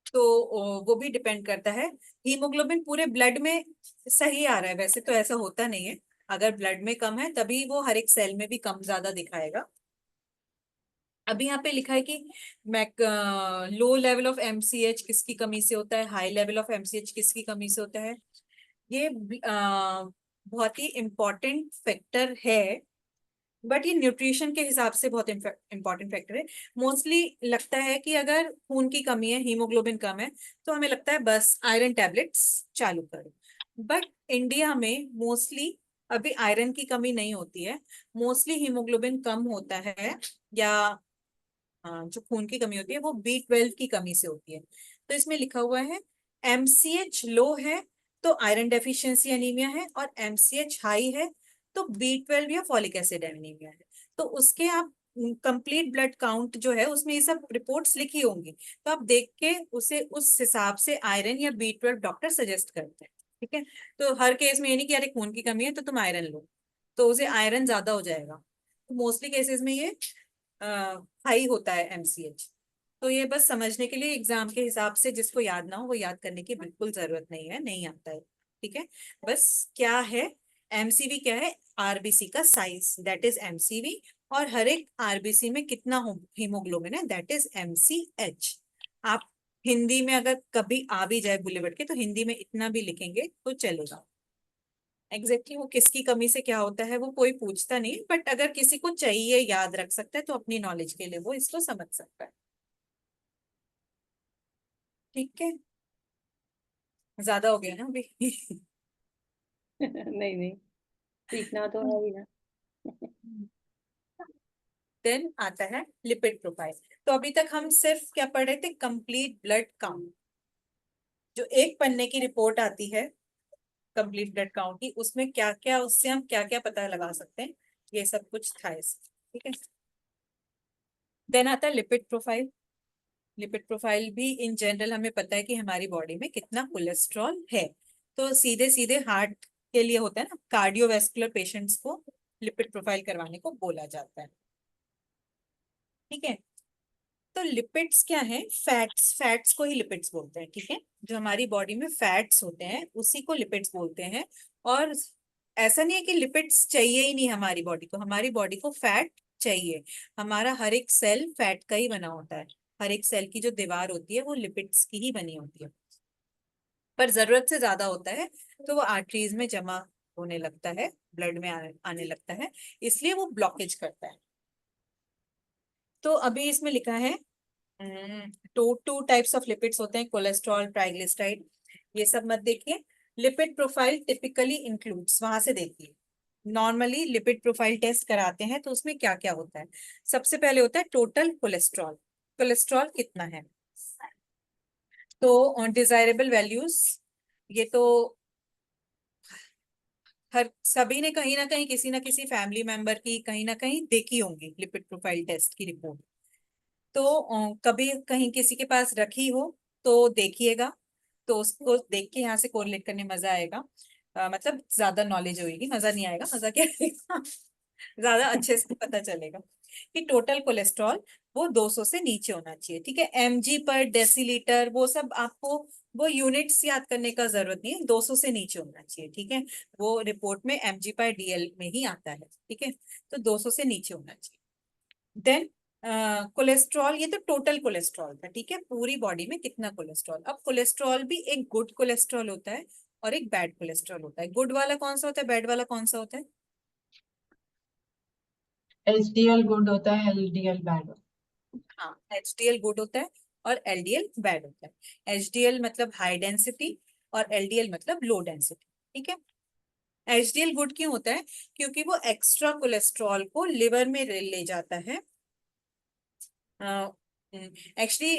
तो वो भी डिपेंड करता है। हीमोग्लोबिन पूरे ब्लड में सही आ रहा है, वैसे तो ऐसा होता नहीं है, अगर ब्लड में कम है तभी वो हर एक सेल में भी कम ज्यादा दिखाएगा। अभी यहाँ पे लिखा है कि मैक लो लेवल ऑफ एमसीएच किसकी कमी से होता है, हाई लेवल ऑफ एमसीएच किसकी कमी से होता है। ये बहुत ही इम्पोर्टेंट फैक्टर है, बट ये न्यूट्रिशन के हिसाब से बहुत इम्पोर्टेंट फैक्टर है। मोस्टली लगता है कि अगर खून की कमी है, हीमोग्लोबिन कम है, तो हमें लगता है बस आयरन टैबलेट्स चालू करो। बट इंडिया में मोस्टली अभी आयरन की कमी नहीं होती है, मोस्टली हीमोग्लोबिन कम होता है, या जो खून की कमी होती है वो B12 की कमी से होती है। तो इसमें लिखा हुआ है एमसीएच लो है तो आयरन डेफिशिएंसी एनीमिया है, और एमसीएच हाई है तो B12 या फॉलिक एसिड एनीमिया है। तो उसके आप कंप्लीट ब्लड काउंट जो है उसमें ये सब रिपोर्ट्स लिखी होंगी, तो आप देख के उसे उस हिसाब से आयरन या B12 डॉक्टर सजेस्ट करते हैं, ठीक है। तो हर केस में ये नहीं कि अरे खून की कमी है तो तुम आयरन लो, तो उसे आयरन ज्यादा हो जाएगा। तो मोस्टली केसेस में ये हाई होता है एमसीएच। तो ये बस समझने के लिए, एग्जाम के हिसाब से जिसको याद ना हो वो याद करने की बिल्कुल जरूरत नहीं है, नहीं आता है, ठीक है। बस क्या है, एमसीवी क्या है, आरबीसी का साइज दैट इज एमसीवी, और हर एक आरबीसी में कितना हीमोग्लोबिन है दैट इज एमसीएच। आप हिंदी में अगर कभी आ भी जाए बुलेट के तो हिंदी में इतना भी लिखेंगे तो चलेगा। एग्जैक्टली वो किसकी कमी से क्या होता है वो कोई पूछता नहीं, बट अगर किसी को चाहिए याद रख सकता है तो अपनी नॉलेज के लिए वो इसको समझ सकता है, ठीक है। ज्यादा हो गया ना अभी। नहीं नहीं, सीखना तो है ही ना। देन आता है लिपिड प्रोफाइल। तो अभी तक हम सिर्फ क्या पढ़ रहे थे, कंप्लीट ब्लड काउंट, जो एक पन्ने की रिपोर्ट आती है कंप्लीट ब्लड काउंट की, उसमें क्या क्या, उससे हम क्या क्या पता लगा सकते हैं, ये सब कुछ था इसमें, ठीक है। देन आता है लिपिड प्रोफाइल। लिपिड प्रोफाइल भी इन जनरल हमें पता है कि हमारी बॉडी में कितना कोलेस्ट्रॉल है, तो सीधे सीधे हार्ट के लिए होता है ना, कार्डियोवैस्कुलर पेशेंट्स को लिपिड प्रोफाइल करवाने को बोला जाता है, ठीक है। तो लिपिड्स क्या है, फैट्स, फैट्स को ही लिपिड्स बोलते हैं, ठीक है। जो हमारी बॉडी में फैट्स होते हैं उसी को लिपिड्स बोलते हैं। और ऐसा नहीं है कि लिपिड्स चाहिए ही नहीं हमारी बॉडी को, हमारी बॉडी को फैट चाहिए। हमारा हर एक सेल फैट का ही बना होता है, हर एक सेल की जो दीवार होती है वो लिपिड्स की ही बनी होती है, पर जरूरत से ज्यादा होता है तो वो आर्टरीज में जमा होने लगता है, ब्लड में आने लगता है, इसलिए वो ब्लॉकेज करता है। तो अभी इसमें लिखा है टू टाइप्स ऑफ लिपिड्स होते हैं, कोलेस्ट्रॉल, ट्राइग्लिसराइड, ये सब मत देखिए। लिपिड प्रोफाइल टिपिकली इंक्लूड्स, वहां से देखिए। नॉर्मली लिपिड प्रोफाइल टेस्ट कराते हैं तो उसमें क्या क्या होता है, सबसे पहले होता है टोटल कोलेस्ट्रॉल, कोलेस्ट्रॉल कितना है। तो डिजायरेबल वैल्यूज, ये तो हर सभी ने कहीं ना कहीं किसी ना किसी फैमिली मेंबर की कहीं ना कहीं देखी होंगी लिपिड प्रोफाइल टेस्ट की रिपोर्ट। तो कभी कहीं किसी के पास रखी हो तो देखिएगा, तो उसको देख के यहाँ से कोरिलेट करने मजा आएगा। मतलब ज्यादा नॉलेज होगी, मजा नहीं आएगा, मजा क्या आएगा ज्यादा अच्छे से पता चलेगा कि टोटल कोलेस्ट्रॉल वो 200 से नीचे होना चाहिए। ठीक है, mg पर डेसीलीटर वो सब आपको वो यूनिट्स याद करने का जरूरत नहीं है, 200 से नीचे होना चाहिए। ठीक है, वो रिपोर्ट में mg पर dl में ही आता है। ठीक है, तो 200 से नीचे होना चाहिए। देन कोलेस्ट्रॉल, ये तो टोटल कोलेस्ट्रॉल था। ठीक है, पूरी बॉडी में कितना कोलेस्ट्रॉल। अब कोलेस्ट्रॉल भी एक गुड कोलेस्ट्रॉल होता है और एक बैड कोलेस्ट्रॉल होता है। गुड वाला कौन सा होता है, बैड वाला कौन सा होता है? HDL गुड होता है, LDL बैड होता हाँ, HDL गुड होता है और LDL बैड होता है। HDL मतलब हाई डेंसिटी और LDL मतलब लो डेंसिटी। ठीक है, HDL गुड क्यों होता है? क्योंकि वो एक्स्ट्रा कोलेस्ट्रॉल को लिवर में ले जाता है। एक्चुअली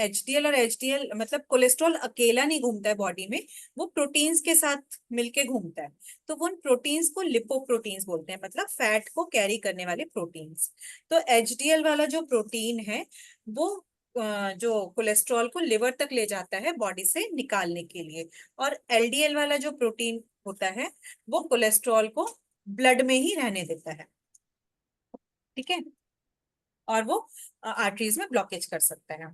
HDL और HDL मतलब कोलेस्ट्रॉल अकेला नहीं घूमता है बॉडी में, वो प्रोटीन्स के साथ मिलके घूमता है। तो वो उन प्रोटीन्स को लिपोप्रोटीन्स बोलते हैं, मतलब फैट को कैरी करने वाले प्रोटीन्स। तो HDL वाला जो प्रोटीन है वो जो कोलेस्ट्रॉल को लिवर तक ले जाता है बॉडी से निकालने के लिए। और LDL वाला जो प्रोटीन होता है वो कोलेस्ट्रॉल को ब्लड में ही रहने देता है। ठीक है, और वो आर्टरीज में ब्लॉकेज कर सकता है।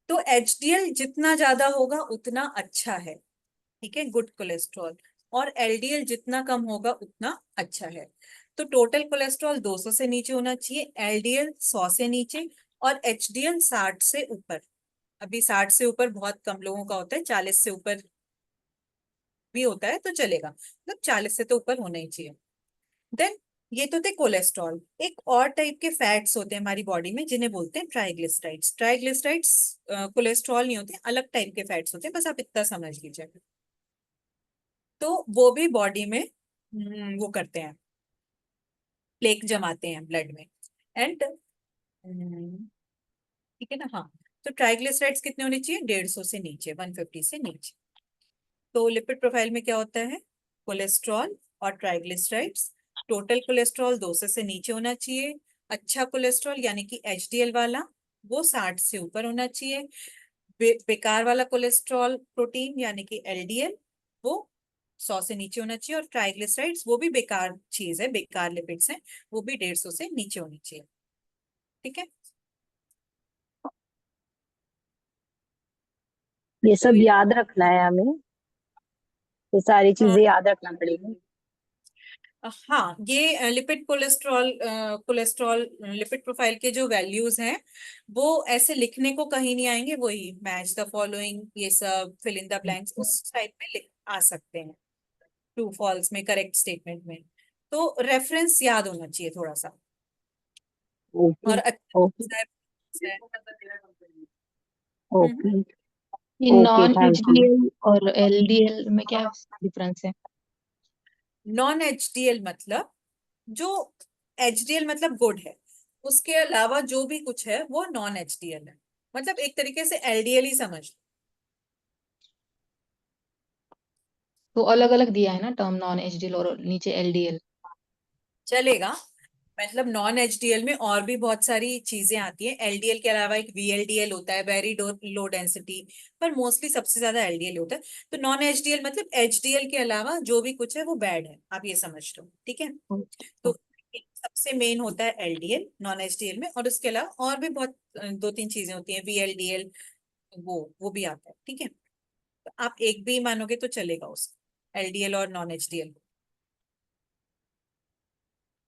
तो HDL जितना ज्यादा होगा उतना अच्छा है। ठीक है, गुड कोलेस्ट्रॉल। और LDL जितना कम होगा उतना अच्छा है। तो टोटल कोलेस्ट्रॉल 200 से नीचे होना चाहिए, LDL 100 से नीचे और HDL 60 से ऊपर। अभी 60 से ऊपर बहुत कम लोगों का होता है, 40 से ऊपर भी होता है तो चलेगा, मतलब 40 से तो ऊपर होना ही चाहिए। देन ये तो थे कोलेस्ट्रॉल। एक और टाइप के फैट्स होते हैं हमारी बॉडी में जिन्हें बोलते हैं ट्राइग्लिसराइड्स। ट्राइग्लिसराइड्स कोलेस्ट्रॉल नहीं होते, अलग टाइप के फैट्स होते हैं, बस आप इतना समझ लीजिए। तो वो भी बॉडी में वो करते हैं, प्लेक जमाते हैं ब्लड में। एंड ठीक है ना, हाँ। तो ट्राइग्लिसराइड्स कितने होने चाहिए? 150 से नीचे, 150 से नीचे। तो लिपिड प्रोफाइल में क्या होता है? कोलेस्ट्रॉल और ट्राइग्लिसराइड्स। टोटल कोलेस्ट्रॉल 200 से नीचे होना चाहिए। अच्छा कोलेस्ट्रॉल यानी कि HDL वाला वो 60 से ऊपर होना चाहिए। बेकार वाला कोलेस्ट्रॉल प्रोटीन यानी कि LDL वो 100 से नीचे होना चाहिए। और ट्राइग्लिसराइड्स वो भी बेकार चीज है, बेकार लिपिड्स हैं, वो भी 150 से नीचे होनी चाहिए। ठीक है, ये तो सब याद रखना है हमें, ये सारी चीजें याद रखना पड़ेगी। हाँ, ये lipid cholesterol cholesterol lipid profile के जो वैल्यूज हैं वो ऐसे लिखने को कहीं नहीं आएंगे, वही मैच द फॉलोइंग, ये सब फिल इन द ब्लैंक्स उस टाइप में लिख आ सकते हैं, ट्रू फॉल्स में, करेक्ट स्टेटमेंट में। तो रेफरेंस याद होना चाहिए थोड़ा सा। ओके और ओके अच्छा ओके ये okay, non thank you. HDL और एलडीएल में क्या डिफरेंस है? नॉन HDL मतलब जो HDL मतलब गुड है, उसके अलावा जो भी कुछ है वो नॉन HDL है। मतलब एक तरीके से LDL ही समझ लो। तो अलग अलग दिया है ना टर्म, नॉन एचडीएल और नीचे एलडीएल। चलेगा, मतलब नॉन HDL में और भी बहुत सारी चीजें आती हैं। LDL के अलावा एक VLDL होता है, वेरी लो डेंसिटी, पर मोस्टली सबसे ज्यादा LDL होता है। तो नॉन HDL मतलब HDL के अलावा जो भी कुछ है वो बैड है, आप ये समझ लो। ठीक है, तो सबसे मेन होता है LDL नॉन HDL में, और उसके अलावा और भी बहुत 2-3 चीजें होती हैं, VLDL वो भी आता है। ठीक है, तो आप एक भी मानोगे तो चलेगा उसको, LDL और नॉन HDL।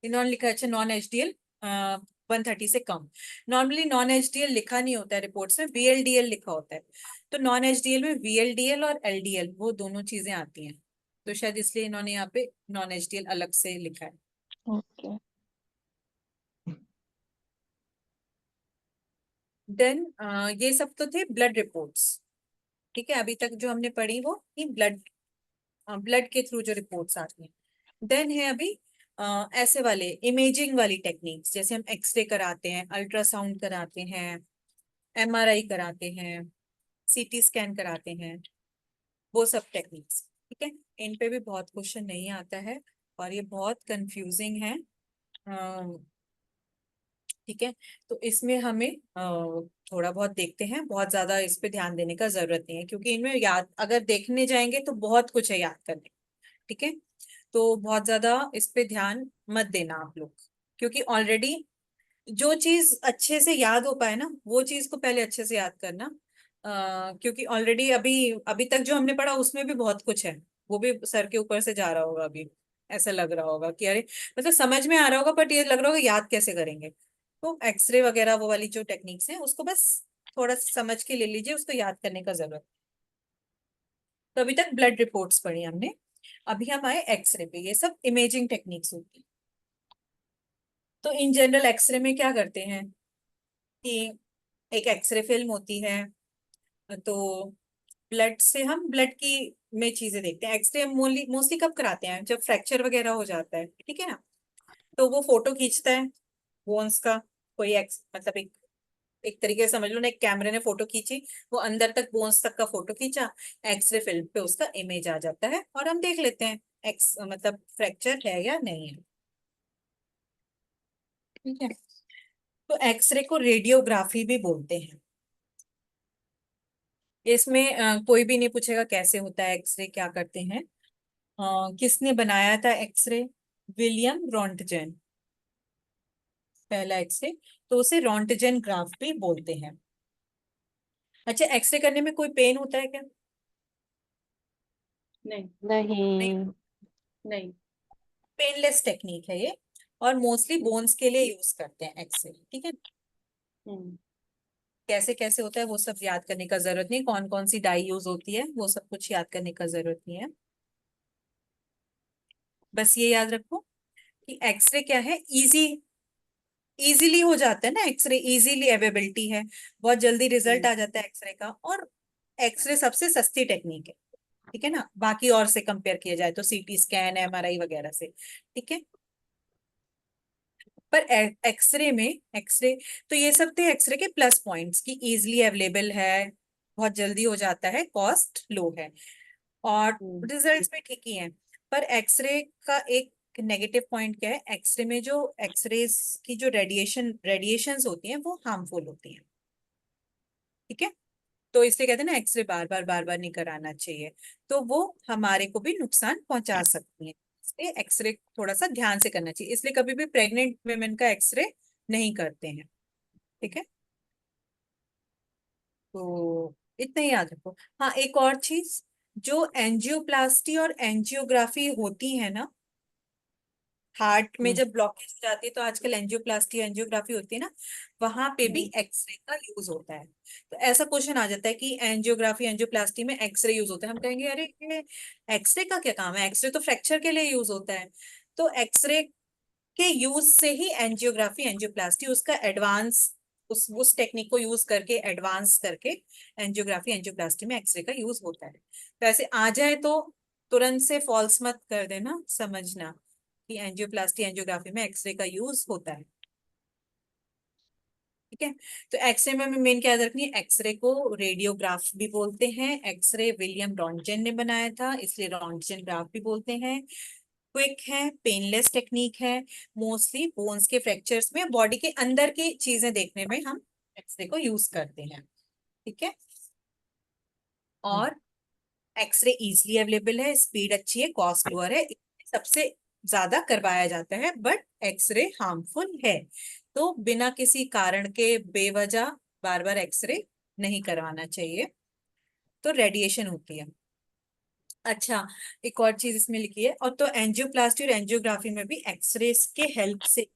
इन्होंने लिखा है, अच्छा नॉन HDL 130 से कम। नॉर्मली नॉन HDL लिखा नहीं होता है रिपोर्ट्स में, VLDL लिखा होता है। तो नॉन HDL में VLDL और LDL वो दोनों चीजें आती हैं, तो शायद इसलिए इन्होंने यहाँ पे नॉन HDL अलग से लिखा है। ओके। देन ये सब तो थे ब्लड रिपोर्ट्स। ठीक है, अभी तक जो हमने पढ़ी वो ब्लड ब्लड के थ्रू जो रिपोर्ट्स आती हैं। देन है अभी ऐसे वाले इमेजिंग वाली टेक्निक्स, जैसे हम एक्सरे कराते हैं, अल्ट्रासाउंड कराते हैं, MRI कराते हैं, CT स्कैन कराते हैं, वो सब टेक्निक्स। ठीक है, इन पे भी बहुत क्वेश्चन नहीं आता है और ये बहुत कंफ्यूजिंग है। ठीक है। तो इसमें हमें थोड़ा बहुत देखते हैं, बहुत ज्यादा इस पे ध्यान देने का जरूरत नहीं है, क्योंकि इनमें याद अगर देखने जाएंगे तो बहुत कुछ है याद करने। ठीक है। तो बहुत ज्यादा इस पे ध्यान मत देना आप लोग, क्योंकि ऑलरेडी जो चीज अच्छे से याद हो पाए ना, वो चीज को पहले अच्छे से याद करना। क्योंकि ऑलरेडी अभी अभी तक जो हमने पढ़ा उसमें भी बहुत कुछ है, वो भी सर के ऊपर से जा रहा होगा अभी। ऐसा लग रहा होगा कि अरे, मतलब समझ में आ रहा होगा, बट ये लग रहा होगा याद कैसे करेंगे। तो एक्सरे वगैरह वो वाली जो टेक्निक्स है उसको बस थोड़ा सा समझ के ले लीजिए, उसको याद करने का जरूरत। तो अभी तक ब्लड रिपोर्ट्स पढ़ी हमने, अभी हम आए एक्सरे पे। ये सब इमेजिंग टेक्निक्स होती है। तो इन जनरल एक्सरे में क्या करते हैं कि एक एक्सरे फिल्म होती है, तो ब्लड से हम ब्लड की में चीजें देखते हैं। एक्सरे मोस्टली मोस्टली कब कराते हैं, जब फ्रैक्चर वगैरह हो जाता है, ठीक है ना। तो वो फोटो खींचता है बोन्स का, कोई मतलब एक तरीके से समझ लो ना, एक कैमरे ने फोटो खींची, वो अंदर तक बोन्स तक का फोटो खींचा, एक्सरे फिल्म पे उसका इमेज आ जाता है और हम देख लेते हैं मतलब फ्रैक्चर है या नहीं है। ठीक है। तो एक्सरे को रेडियोग्राफी भी बोलते हैं। इसमें कोई भी नहीं पूछेगा कैसे होता है एक्सरे, क्या करते हैं। किसने बनाया था एक्सरे? विलियम रॉन्टजन, पहला एक्सरे। तो उसे रॉन्टजन ग्राफ भी बोलते हैं। अच्छा, एक्सरे करने में कोई पेन होता है क्या? नहीं। नहीं, नहीं। नहीं। पेनलेस टेक्निक है ये, और मोस्टली बोन्स के लिए यूज करते हैं एक्सरे। ठीक है। हम्म। कैसे कैसे होता है वो सब याद करने का जरूरत नहीं, कौन कौन सी डाई यूज होती है वो सब कुछ याद करने का जरूरत नहीं है। बस ये याद रखो कि एक्सरे क्या है, इजीली हो जाता है ना एक्सरे, इजीली अवेलेबिलिटी है, बहुत जल्दी रिजल्ट आ जाता है एक्सरे का। और एक्सरे सबसे सस्ती टेक्निक है, ठीक है ना, बाकी और से कंपेयर किया जाए तो सीटी स्कैन, एमआरआई वगैरह से। ठीक है। पर एक्सरे में, एक्सरे, तो ये सब थे एक्सरे के प्लस पॉइंट्स कि इजीली अवेलेबल है, बहुत जल्दी हो जाता है, कॉस्ट लो है, और रिजल्ट्स भी ठीक ही हैं। पर एक्सरे का एक नेगेटिव पॉइंट क्या है, एक्सरे में जो एक्सरेज की जो रेडिएशंस होती हैं वो हार्मफुल होती हैं। ठीक है। तो इसलिए कहते हैं ना, एक्सरे बार बार नहीं कराना चाहिए, तो वो हमारे को भी नुकसान पहुंचा सकती है। इसलिए एक्सरे थोड़ा सा ध्यान से करना चाहिए, इसलिए कभी भी प्रेग्नेंट वुमेन का एक्सरे नहीं करते हैं। ठीक है। तो इतना ही याद रखो। हाँ, एक और चीज, जो एंजियोप्लास्टी और एंजियोग्राफी होती है ना, हार्ट में जब ब्लॉकेज हो जाती है तो आजकल एंजियोप्लास्टी एंजियोग्राफी होती है ना, वहां पे भी एक्सरे का यूज होता है। तो ऐसा क्वेश्चन आ जाता है कि एंजियोग्राफी एंजियोप्लास्टी में एक्सरे यूज होता है, हम कहेंगे अरे ये एक्सरे का क्या काम है, एक्सरे तो फ्रैक्चर के लिए यूज होता है। तो एक्सरे के यूज से ही एंजियोग्राफी एंजियोप्लास्टी उसका एडवांस, उस टेक्निक को यूज करके एडवांस करके एंजियोग्राफी एंजियोप्लास्टी में एक्सरे का यूज होता है। तो ऐसे आ जाए तो तुरंत से फॉल्स मत कर देना, समझना कि एंजियोप्लास्टी एंजियोग्राफी में एक्सरे का यूज होता है। ठीक है। तो एक्सरे में हमें मेन क्या याद रखनी है, एक्सरे को रेडियोग्राफ भी बोलते हैं। एक्सरे विलियम रॉन्टजन ने बनाया था, इसलिए रॉन्टजन ग्राफ भी बोलते हैं। क्विक है, पेनलेस टेक्निक है, मोस्टली बोन्स के फ्रैक्चर्स में, बॉडी के अंदर की चीजें देखने में हम एक्सरे को यूज करते हैं। ठीक है। और एक्सरे इजीली अवेलेबल है, स्पीड अच्छी है, कॉस्ट लोअर है, सबसे ज्यादा करवाया जाता है, बट एक्सरे हार्मफुल है। तो बिना किसी कारण के बेवजह बार बार एक्सरे नहीं करवाना चाहिए, तो रेडिएशन होती है। अच्छा, एक और चीज इसमें लिखी है, और तो एंजियोप्लास्टी और एंजियोग्राफी में भी एक्सरे के हेल्प से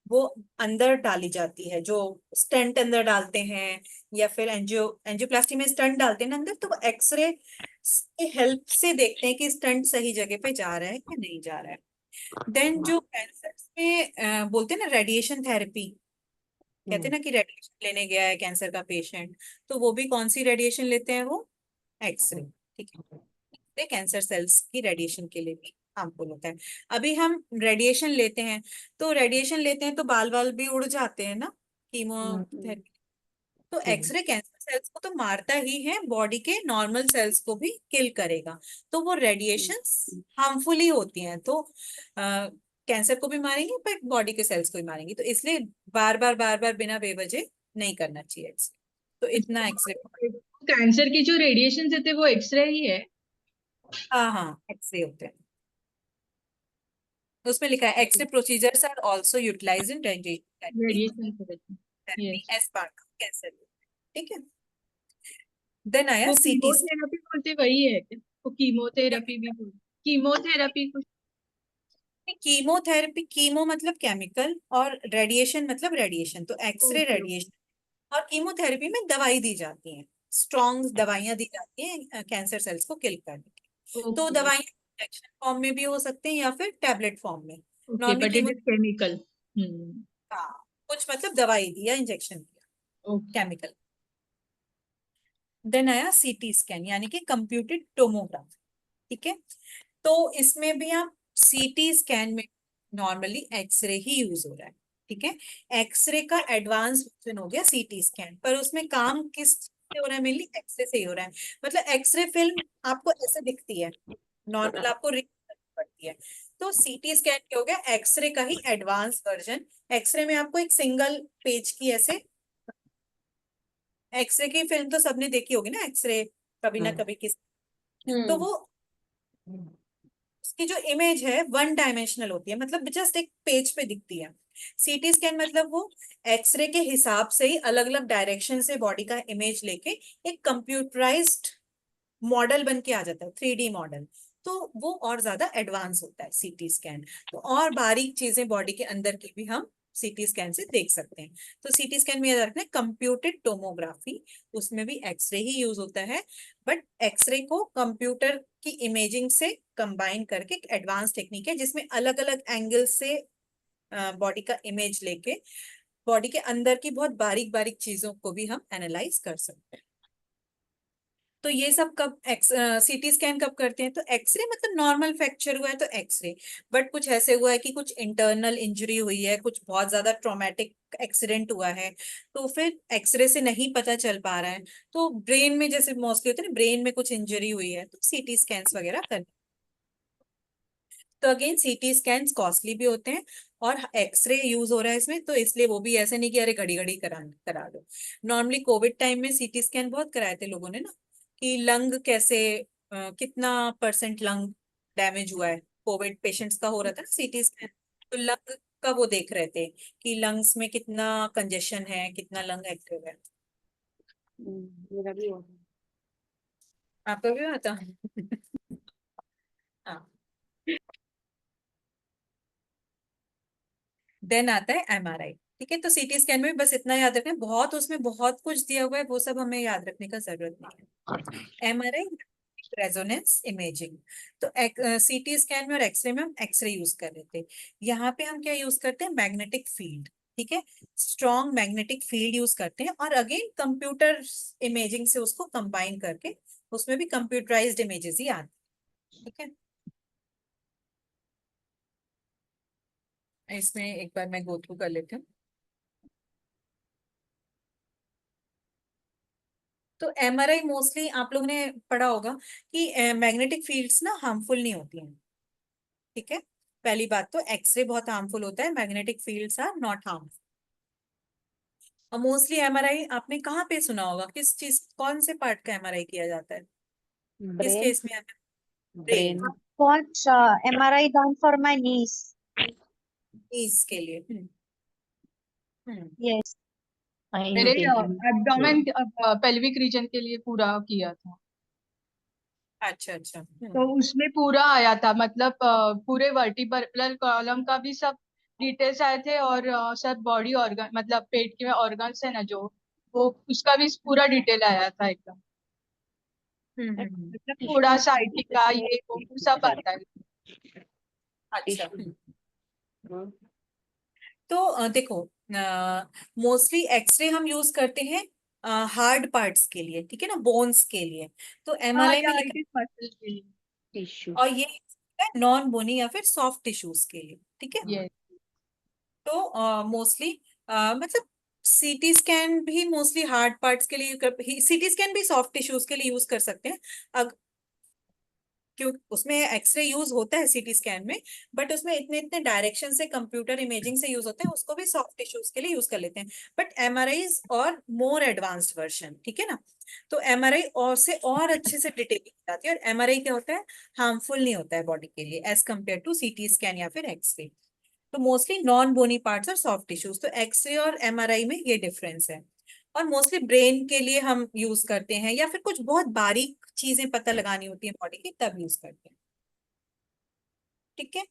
वो अंदर डाली जाती है, जो स्टेंट अंदर डालते हैं, या फिर एंजियोप्लास्टी में स्टंट डालते हैं ना अंदर, तो वो एक्सरे के हेल्प से देखते हैं कि स्टंट सही जगह पे जा रहा है या नहीं जा रहा है। देन जो कैंसर में बोलते हैं ना रेडिएशन थेरेपी, कहते हैं ना कि रेडिएशन लेने गया है कैंसर का पेशेंट, तो वो भी कौन सी रेडिएशन लेते हैं, वो एक्सरे। ठीक है। कैंसर सेल्स की रेडिएशन के लिए भी हार्मफुल होता है। अभी हम रेडिएशन लेते हैं, तो रेडिएशन लेते हैं तो बाल बाल भी उड़ जाते हैं ना, कीमोथेरेपी। तो एक्सरे कैंसर सेल्स को तो मारता ही है, बॉडी के नॉर्मल सेल्स को भी किल करेगा। तो वो रेडिएशंस हार्मफुल ही होती हैं। तो कैंसर को भी मारेंगे बट बॉडी के सेल्स को भी मारेंगे, तो इसलिए बार बार बिना बेवजह नहीं करना चाहिए एक्सरे। तो इतना एक्सरे। कैंसर की जो रेडिएशन देते हैं वो एक्सरे ही है? हाँ एक्सरे होते हैं। उसमें लिखा है X-ray procedures are also utilised in radiation therapy. Therapy yes. As part of cancer. ठीक है। देन आया वो सीटी। कीमोथेरेपी बोलते वही है क्या? वो कीमोथेरेपी भी बोलते, कीमोथेरेपी कुछ? कीमोथेरेपी, कीमो मतलब केमिकल और रेडिएशन मतलब रेडिएशन, तो एक्सरे ओके। रेडिएशन। और कीमोथेरेपी में दवाई दी जाती है, स्ट्रॉन्ग दवाइयां दी जाती हैं कैंसर सेल्स को किल करने की। तो ओके। दवाइयां इंजेक्शन फॉर्म में भी हो सकते हैं या फिर टैबलेट फॉर्म में। Okay, normally but it chemo, is chemical. हाँ, कुछ मतलब दवाई दी या इंजेक्शन दिया, ओके। केमिकल। देन आया सीटी स्कैन यानी कि कंप्यूटेड टोमोग्राफी। ठीक है। तो इसमें भी आप सीटी स्कैन में नॉर्मली एक्सरे ही यूज हो रहा है। ठीक है। एक्सरे का एडवांस वर्जन हो गया सीटी स्कैन, पर उसमें काम किस से हो रहा है? मेनली एक्सरे से ही हो रहा है। मतलब एक्सरे फिल्म आपको ऐसे दिखती है, नॉर्मल आपको रीड करनी पड़ती है। तो सीटी स्कैन क्या हो गया? एक्सरे का ही एडवांस वर्जन। एक्सरे में आपको एक सिंगल पेज की ऐसे, एक्सरे की फिल्म तो सबने देखी होगी ना, एक्सरे कभी ना कभी किस, तो वो उसकी जो इमेज है वन डायमेंशनल होती है, मतलब जस्ट एक पेज पे दिखती है। सीटी स्कैन मतलब वो एक्सरे के हिसाब से ही अलग अलग डायरेक्शन से बॉडी का इमेज लेके एक कंप्यूटराइज्ड मॉडल बन के आ जाता है, 3D मॉडल। तो वो और ज्यादा एडवांस होता है सीटी स्कैन। तो और बारीक चीजें बॉडी के अंदर की भी हम सीटी स्कैन से देख सकते हैं। तो सीटी स्कैन में याद रखना है कंप्यूटेड टोमोग्राफी, उसमें भी एक्सरे ही यूज होता है, बट एक्सरे को कंप्यूटर की इमेजिंग से कंबाइन करके एक एडवांस टेक्निक है जिसमें अलग अलग एंगल से बॉडी का इमेज लेके बॉडी के अंदर की बहुत बारीक बारीक चीजों को भी हम एनालाइज कर सकते हैं। तो ये सब कब सीटी स्कैन कब करते हैं? तो एक्सरे मतलब नॉर्मल फ्रैक्चर हुआ है तो एक्सरे, बट कुछ ऐसे हुआ है कि कुछ इंटरनल इंजरी हुई है, कुछ बहुत ज्यादा ट्रॉमेटिक एक्सीडेंट हुआ है, तो फिर एक्सरे से नहीं पता चल पा रहा है, तो ब्रेन में जैसे मोस्टली होते हैं ना, ब्रेन में कुछ इंजरी हुई है तो सीटी स्कैन्स वगैरह कर। तो अगेन सीटी स्कैन्स कॉस्टली भी होते हैं और एक्सरे यूज हो रहा है इसमें, तो इसलिए वो भी ऐसे नहीं कि अरे घड़ी घड़ी करा दो। नॉर्मली कोविड टाइम में सीटी स्कैन बहुत कराए थे लोगों ने ना, कि लंग कैसे कितना परसेंट लंग डैमेज हुआ है, कोविड पेशेंट्स का हो रहा था ना सीटी स्कैन, तो लंग का वो देख रहे थे कि लंग्स में कितना कंजेशन है, कितना लंग एक्टिव है। मेरा भी हो आपका भी हुआ था? हाँ। देन आता है एमआरआई। ठीक है। तो सीटी स्कैन में भी बस इतना याद रखना है, बहुत उसमें बहुत कुछ दिया हुआ है, वो सब हमें याद रखने का जरूरत नहीं है। MRI resonance imaging. तो सीटी स्कैन में और एक्सरे में हम एक्सरे यूज कर रहे थे, यहाँ पे हम क्या यूज करते हैं? Magnetic field. ठीक है। स्ट्रॉन्ग मैग्नेटिक फील्ड यूज करते हैं और अगेन कंप्यूटर इमेजिंग से उसको कंबाइन करके उसमें भी कंप्यूटराइज्ड इमेजेस ही आती है। ठीक है। इसमें एक बार मैं गो थ्रू कर लेती हूँ। तो एमआरआई मोस्टली आप लोगों ने पढ़ा होगा कि मैग्नेटिक फील्ड्स ना हार्मफुल नहीं होती हैं। ठीक है। पहली बात तो एक्सरे बहुत हार्मफुल होता है, magnetic fields are not harmful. और मोस्टली एमआरआई आपने कहाँ पे सुना होगा? किस चीज, कौन से पार्ट का एमआरआई किया जाता है? किस ब्रेन। केस में? Brain. What's MRI done for my niece? इसके लिए। हम्म। Yes. मेरे Intelligent. एब्डोमेन पेल्विक रीजन के लिए पूरा किया था, अच्छा अच्छा। तो उसमें पूरा आया था, मतलब पूरे वर्टिब्रल कॉलम का भी सब डिटेल्स आए थे, और सब बॉडी ऑर्गन मतलब पेट के ऑर्गन्स है ना जो, वो उसका भी पूरा डिटेल आया था एकदम। मतलब थोड़ा सा आईटी का ये वो सब आता है। अच्छा। तो देखो, मोस्टली एक्सरे हम यूज करते हैं हार्ड पार्ट्स के लिए, ठीक है ना, बोन्स के लिए। तो हाँ, एमआरआई में या लिखा इट इज मसल के लिए। Tissue. और ये नॉन बोनी या फिर सॉफ्ट टिश्यूज के लिए। ठीक है। ये तो मोस्टली मतलब सीटी स्कैन भी मोस्टली हार्ड पार्ट्स के लिए, सीटी स्कैन भी सॉफ्ट टिश्यूज के लिए यूज कर सकते हैं। क्यों उसमें एक्सरे यूज होता है सीटी स्कैन में, बट उसमें इतने इतने डायरेक्शन से कंप्यूटर इमेजिंग से यूज होता है, उसको भी सॉफ्ट टिश्यूज के लिए यूज कर लेते हैं। बट एमआरआई और मोर एडवांस्ड वर्जन, ठीक है ना। तो एमआरआई और से और अच्छे से डिटेलिंग जाती है, और एमआरआई क्या होता है, हार्मफुल नहीं होता है बॉडी के लिए as compare to CT scan या फिर एक्सरे। तो मोस्टली नॉन बोनी पार्ट्स और सॉफ्ट टिश्यूज, तो एक्सरे और एमआरआई में ये डिफरेंस है। और मोस्टली ब्रेन के लिए हम यूज करते हैं, या फिर कुछ बहुत बारीक चीजें पता लगानी होती है बॉडी की, तब यूज करते हैं। ठीक है,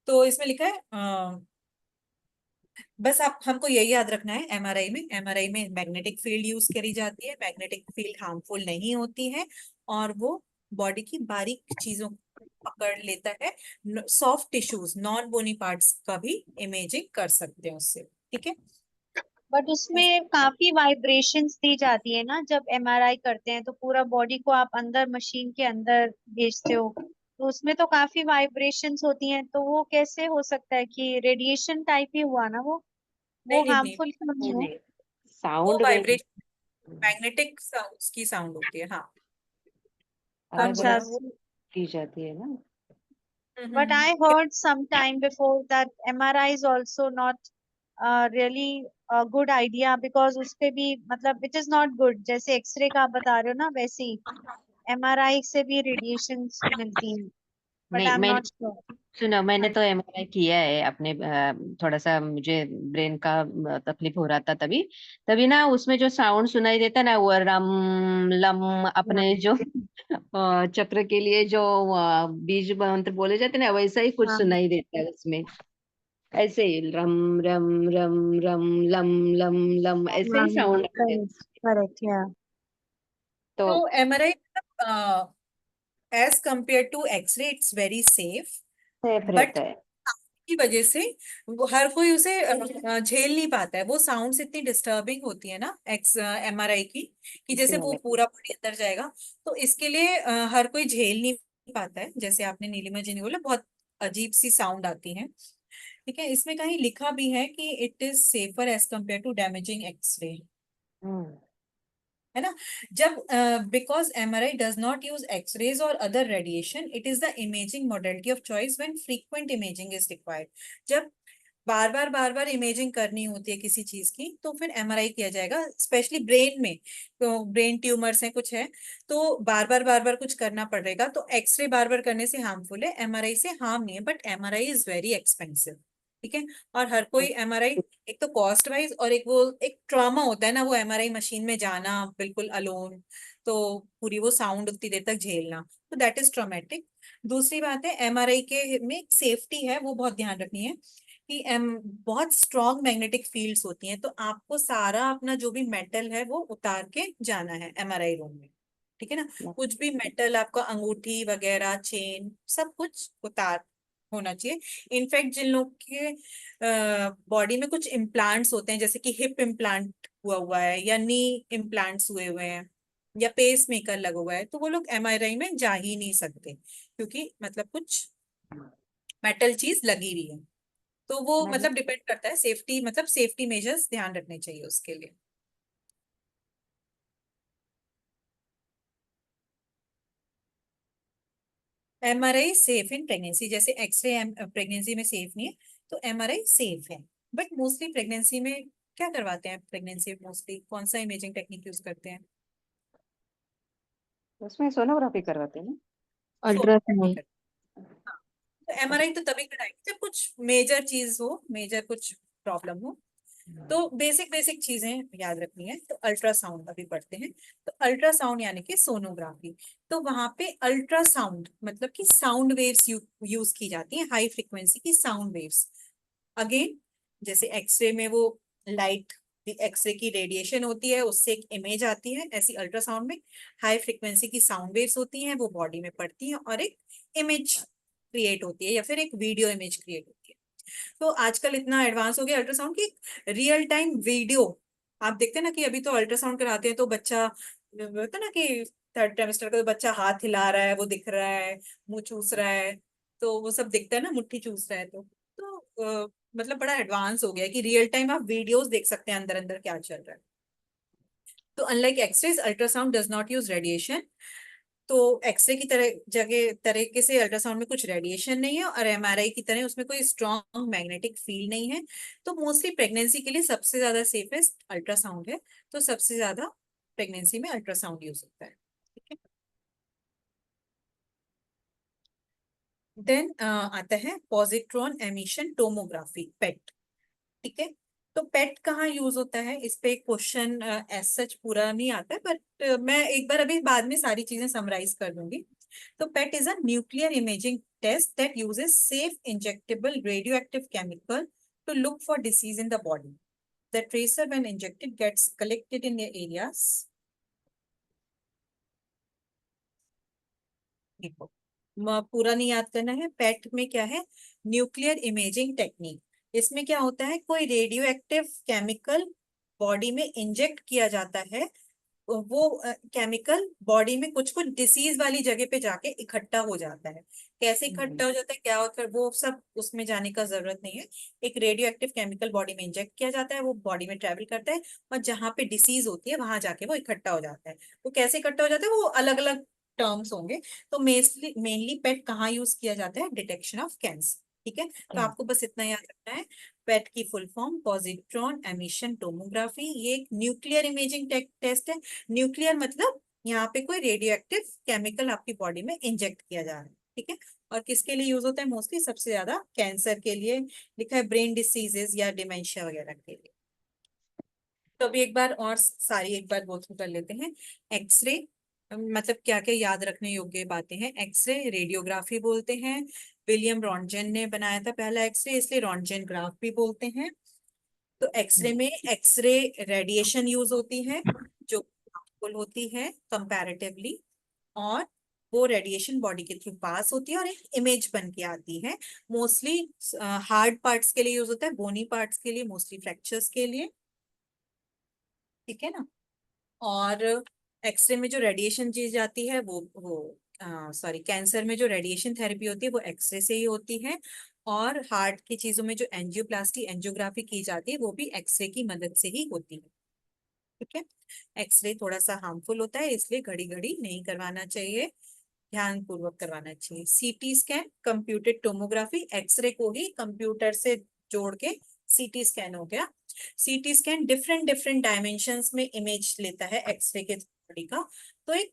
तो इसमें लिखा है बस आप हमको यही याद रखना है, एमआरआई में मैग्नेटिक फील्ड यूज करी जाती है, मैग्नेटिक फील्ड हार्मफुल नहीं होती है, और वो बॉडी की बारीक चीजों को पकड़ लेता है। Soft tissues non bony parts का भी इमेजिंग कर सकते हैं उससे। ठीक है, बट उसमें काफी वाइब्रेशंस दी जाती है ना, जब एमआरआई करते हैं तो पूरा बॉडी को आप अंदर मशीन के अंदर भेजते हो, तो उसमें तो काफी वाइब्रेशंस होती हैं, तो वो कैसे हो सकता है कि रेडिएशन टाइप ही हुआ ना वो नहीं नहीं, हार्मफुल क्यों नहीं नहीं है? नहीं, वो साउंड वेव वाइब्रेशन मैग्नेटिक की साउंड होती है, हाँ। अलग अच्छा, अलग की जाती है ना। but I heard some time before that MRI is also not really a good idea because उसपे भी मतलब it is not good, जैसे एक्सरे का आप बता रहे हो ना वैसे ही MRI से भी रेडिएशन मिलती है, but नहीं, I'm मैंने not sure. सुना, मैंने तो एमआरआई किया है अपने थोड़ा सा मुझे ब्रेन का तकलीफ हो रहा था, तभी तभी ना उसमें जो साउंड सुनाई देता है ना, वो रम लम, अपने जो चक्र के लिए जो बीज मंत्र बोले जाते हैं ना, वैसा ही कुछ हाँ, सुनाई देता है उसमें। ऐसे ही रम रम रम रम लम लम लम, ऐसे हाँ, ही साउंड आते हैं। करेक्ट करेक्ट है। तो तो MRI as compare to X-ray it's very safe, safe but रहता है। की वजह से हर कोई उसे झेल नहीं पाता है, वो साउंड्स इतनी डिस्टर्बिंग होती है ना एक्स एमआरआई की, कि इसी जैसे वो वाले पूरा बॉडी अंदर जाएगा। तो इसके लिए हर कोई झेल नहीं पाता है, जैसे आपने नीलिमा जी ने बोला बहुत अजीब सी साउंड आती है। ठीक है, इसमें कहीं लिखा भी है कि it is safer as compare to damaging X-ray, हम्म है ना। जब because MRI does not use X-rays और other radiation, it is the imaging modality of choice when frequent imaging is required. जब बार बार इमेजिंग करनी होती है किसी चीज की, तो फिर एमआरआई किया जाएगा, स्पेशली ब्रेन में। तो ब्रेन ट्यूमर्स हैं कुछ है, तो बार बार कुछ करना पड़ेगा। तो एक्सरे बार बार करने से हार्मफुल है, एमआरआई से हार्म नहीं है, but MRI is very expensive. ठीक है, और हर कोई एमआरआई, एक तो कॉस्ट वाइज, और एक वो एक ट्रॉमा होता है ना, वो एमआरआई मशीन में जाना बिल्कुल अलोन, तो पूरी वो साउंड उतनी देर तक झेलना, तो दैट इज ट्रॉमेटिक। दूसरी बात है, एमआरआई के में सेफ्टी है, वो बहुत ध्यान रखनी है कि बहुत स्ट्रॉन्ग मैग्नेटिक फील्ड्स होती हैं, तो आपको सारा अपना जो भी मेटल है वो उतार के जाना है एमआरआई रूम में। ठीक है ना, कुछ भी मेटल, आपका अंगूठी वगैरह, चेन, सब कुछ उतार होना चाहिए। इनफैक्ट जिन लोग के बॉडी में कुछ इम्प्लांट्स होते हैं, जैसे कि हिप इम्प्लांट हुआ है, या नी इम्प्लांट्स हुए हुए हैं, या पेस मेकर लगा हुआ है, तो वो लोग एमआरआई में जा ही नहीं सकते, क्योंकि मतलब कुछ मेटल चीज लगी हुई है। तो वो मैंने मतलब डिपेंड करता है, सेफ्टी मतलब सेफ्टी मेजर्स ध्यान रखने चाहिए उसके लिए। एमआरआई सेफ इन प्रेगनेंसी, जैसे एक्सरे प्रेगनेंसी में सेफ नहीं है, तो एमआरआई सेफ है। बट मोस्टली प्रेगनेंसी में क्या करवाते हैं, प्रेगनेंसी में मोस्टली कौन सा इमेजिंग टेक्निक यूज करते हैं? उसमें सोनोग्राफी करवाते हैं ना। Sonography ultrasound. करते हैं, हाँ। तो एमआरआई तो तभी कराएंगे जब कुछ मेजर चीज हो, मेजर कुछ प्रॉब्लम हो। तो बेसिक बेसिक चीजें याद रखनी है। तो अल्ट्रासाउंड अभी पढ़ते हैं। तो अल्ट्रासाउंड यानी कि सोनोग्राफी, तो वहां पे अल्ट्रासाउंड मतलब कि साउंड वेव्स यूज की जाती हैं, हाई फ्रिक्वेंसी की साउंड वेव्स। अगेन, जैसे एक्सरे में वो लाइट, एक्सरे की रेडिएशन होती है, उससे एक इमेज आती है, ऐसी अल्ट्रासाउंड में हाई फ्रिक्वेंसी की साउंड वेव्स होती हैं, वो बॉडी में पड़ती हैं और एक इमेज क्रिएट होती है, या फिर एक वीडियो इमेज क्रिएट होती है। तो आजकल इतना एडवांस हो गया अल्ट्रासाउंड की, रियल टाइम वीडियो आप देखते हैं ना, कि अभी तो अल्ट्रासाउंड कराते हैं तो बच्चा होता है ना कि थर्ड ट्राइमेस्टर का तो बच्चा हाथ हिला रहा है, वो दिख रहा है, मुंह चूस रहा है, तो वो सब दिखता है ना, मुट्ठी चूस रहा है, तो मतलब बड़ा एडवांस हो गया है कि रियल टाइम आप वीडियोस देख सकते हैं अंदर अंदर क्या चल रहा है। तो unlike X-rays, ultrasound does not use radiation, तो एक्सरे की तरह जगह तरीके से अल्ट्रासाउंड में कुछ रेडिएशन नहीं है, और एमआरआई की तरह उसमें कोई स्ट्रॉन्ग मैग्नेटिक फील्ड नहीं है। तो मोस्टली प्रेगनेंसी के लिए सबसे ज्यादा सेफेस्ट अल्ट्रासाउंड है। तो सबसे ज्यादा प्रेगनेंसी में अल्ट्रासाउंड यूज होता है। ठीक है। देन आता है पॉजिट्रॉन एमिशन टोमोग्राफी, पेट। ठीक है। तो पेट कहाँ यूज होता है, इस पे एक क्वेश्चन एज सच पूरा नहीं आता है, बट मैं एक बार अभी बाद में सारी चीजें समराइज कर दूंगी। तो PET is a nuclear imaging test that uses safe injectable radioactive chemical to look for disease in the body. The tracer when injected gets collected in the areas. देखो, पूरा नहीं याद करना है। पेट में क्या है, न्यूक्लियर इमेजिंग टेक्निक। इसमें क्या होता है, कोई रेडियो एक्टिव केमिकल बॉडी में इंजेक्ट किया जाता है। वो केमिकल बॉडी में कुछ कुछ डिसीज वाली जगह पे जाके इकट्ठा हो जाता है। कैसे इकट्ठा हो जाता है, क्या होता है, वो सब उसमें जाने का जरूरत नहीं है। एक रेडियो एक्टिव केमिकल बॉडी में इंजेक्ट किया जाता है, वो बॉडी में ट्रेवल करता है, और जहाँ पे डिसीज होती है वहां जाके वो इकट्ठा हो जाता है। वो कैसे इकट्ठा हो जाता है, वो अलग अलग टर्म्स होंगे। तो मेनली पेट कहाँ यूज किया जाता है, डिटेक्शन ऑफ कैंसर। ठीक है। तो आपको बस इतना याद रखना है, पेट की full form positron emission tomography. ये एक न्यूक्लियर इमेजिंग टेस्ट है। न्यूक्लियर मतलब यहाँ पे कोई रेडियो एक्टिव केमिकल आपकी बॉडी में इंजेक्ट किया जा रहा है। ठीक है। और किसके लिए यूज होता है, मोस्टली सबसे ज्यादा कैंसर के लिए लिखा है, ब्रेन डिसीजेस या डिमेंशिया वगैरह के लिए। तो अभी एक बार और सारी एक बार गो थ्रू कर लेते हैं। एक्सरे मतलब क्या क्या याद रखने योग्य बातें हैं। एक्सरे रेडियोग्राफी बोलते हैं। विलियम रॉन्टजन ने बनाया था पहला एक्सरे, इसलिए रॉन्टजन ग्राफ भी बोलते हैं। तो एक्सरे में एक्सरे रेडिएशन यूज होती है, जो हार्मफुल होती है कंपैरेटिवली, और वो रेडिएशन बॉडी के थ्रू पास होती है और एक इमेज बन के आती है। मोस्टली हार्ड पार्ट्स के लिए यूज होता है, बोनी पार्ट्स के लिए, मोस्टली फ्रैक्चर्स के लिए। ठीक है ना। और एक्सरे में जो रेडिएशन दी जाती है वो सॉरी, कैंसर में जो रेडिएशन थेरेपी होती है वो एक्सरे से ही होती है। और हार्ट की चीजों में जो एंजियोप्लास्टी एंजियोग्राफी की जाती है वो भी एक्सरे की मदद से ही होती है। ठीक है। एक्सरे थोड़ा सा हार्मफुल होता है, इसलिए घड़ी घड़ी नहीं करवाना चाहिए, ध्यान पूर्वक करवाना चाहिए। CT scan, computed tomography, x ray को ही कंप्यूटर से जोड़ के सीटी स्कैन हो गया। CT scan different different dimensions में इमेज लेता है एक्सरे के बॉडी का। तो एक